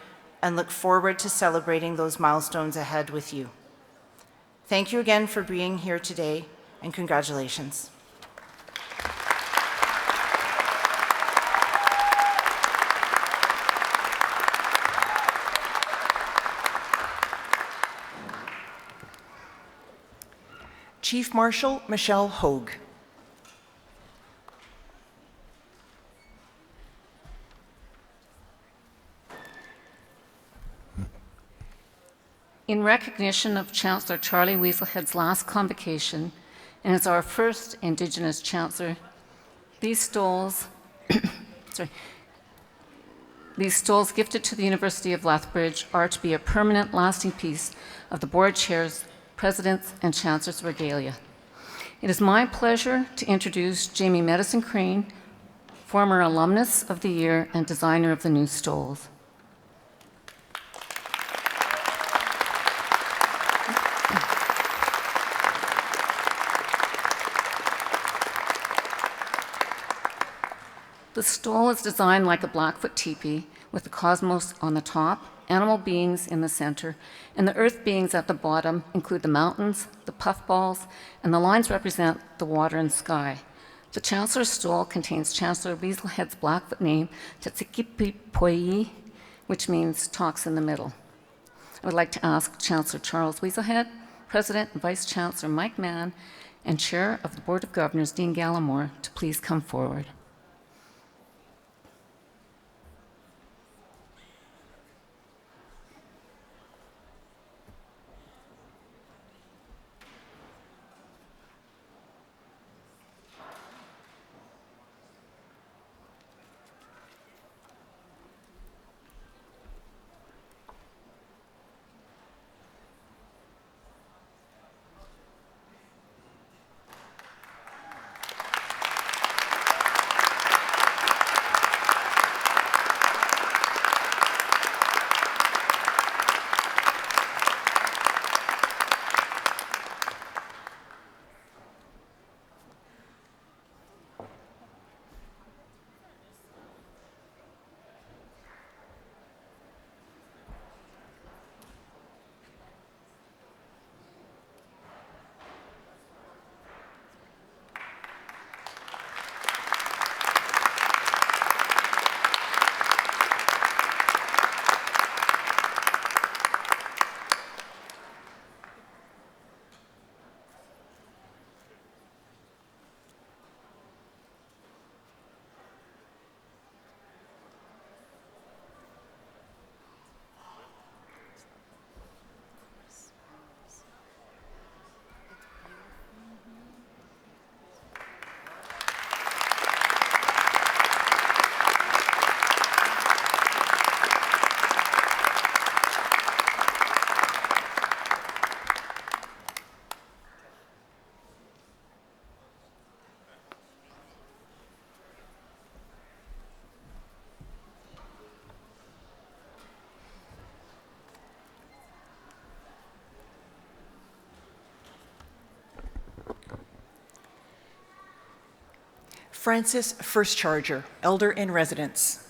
and look forward to celebrating those milestones ahead with you. Thank you again for being here today, and congratulations. Chief Marshal Michelle Hogue. In recognition of Chancellor Charlie Weaselhead's last convocation, and as our first Indigenous Chancellor, these stoles gifted to the University of Lethbridge are to be a permanent, lasting piece of the Board Chair's, President's, and Chancellor's regalia. It is my pleasure to introduce Jamie Medicine Crane, former Alumnus of the Year and designer of the new stoles. The stole is designed like a Blackfoot teepee with the cosmos on the top, animal beings in the center, and the earth beings at the bottom include the mountains, the puffballs, and the lines represent the water and sky. The Chancellor's stole contains Chancellor Weaselhead's Blackfoot name, Tatsikipipoyi, which means talks in the middle. I would like to ask Chancellor Charles Weaselhead, President and Vice Chancellor Mike Mann, and Chair of the Board of Governors Dean Gallimore to please come forward. Francis First Charger, Elder in Residence.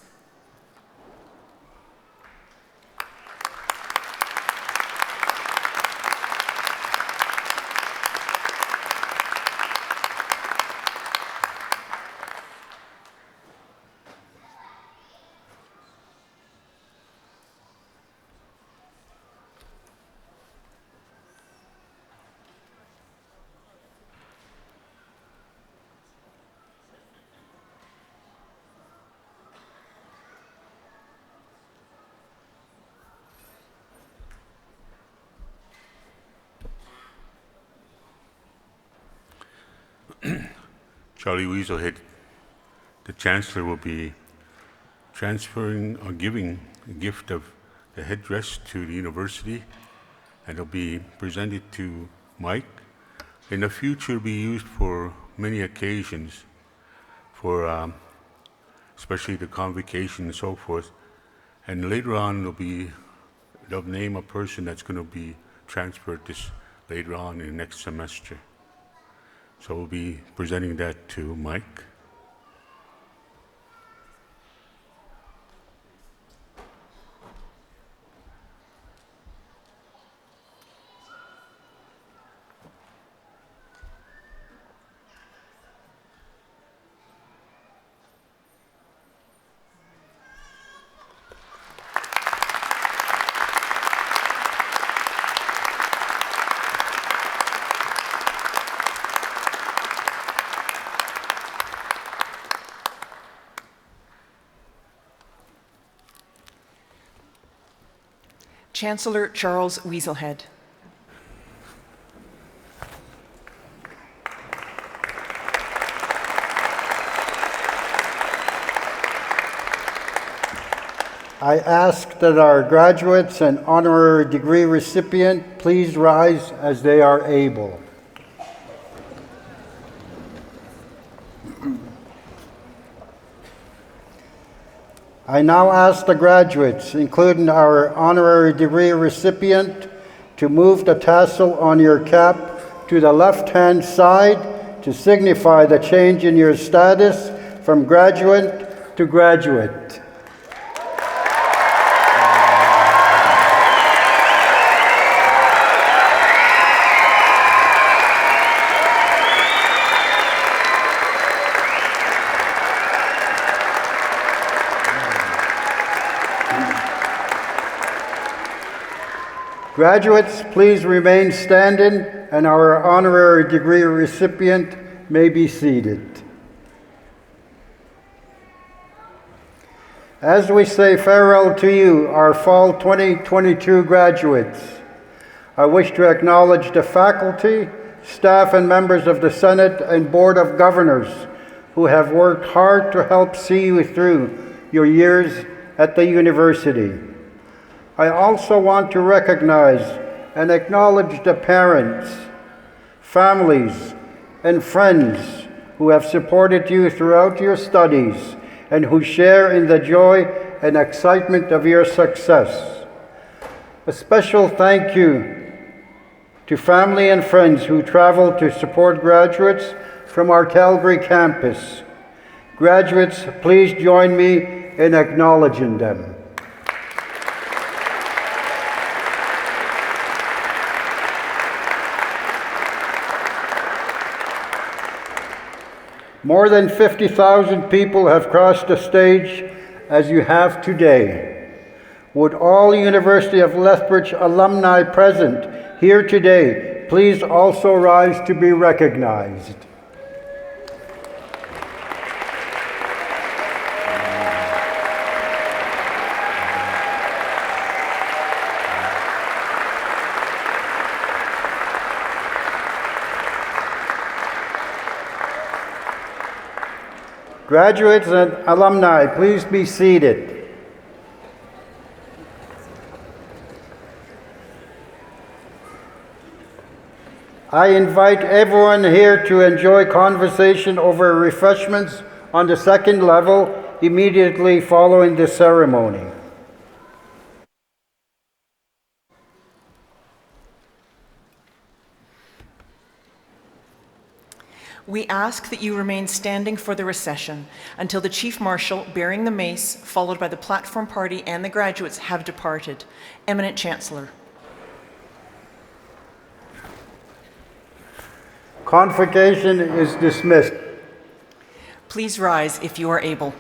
Charlie Weaselhead, the Chancellor, will be transferring or giving a gift of the headdress to the university, and it'll be presented to Mike. In the future, it'll be used for many occasions, for especially the convocation and so forth. And later on, they'll name a person that's going to be transferred this later on in the next semester. So we'll be presenting that to Mike. Chancellor Charles Weaselhead. I ask that our graduates and honorary degree recipient please rise as they are able. I now ask the graduates, including our honorary degree recipient, to move the tassel on your cap to the left-hand side to signify the change in your status from graduate to graduate. Graduates, please remain standing, and our honorary degree recipient may be seated. As we say farewell to you, our fall 2022 graduates, I wish to acknowledge the faculty, staff, and members of the Senate and Board of Governors who have worked hard to help see you through your years at the university. I also want to recognize and acknowledge the parents, families, and friends who have supported you throughout your studies and who share in the joy and excitement of your success. A special thank you to family and friends who travel to support graduates from our Calgary campus. Graduates, please join me in acknowledging them. More than 50,000 people have crossed the stage as you have today. Would all University of Lethbridge alumni present here today please also rise to be recognized? Graduates and alumni, please be seated. I invite everyone here to enjoy conversation over refreshments on the second level immediately following the ceremony. We ask that you remain standing for the recession until the Chief Marshal, bearing the mace, followed by the platform party and the graduates, have departed. Eminent Chancellor. Convocation is dismissed. Please rise if you are able.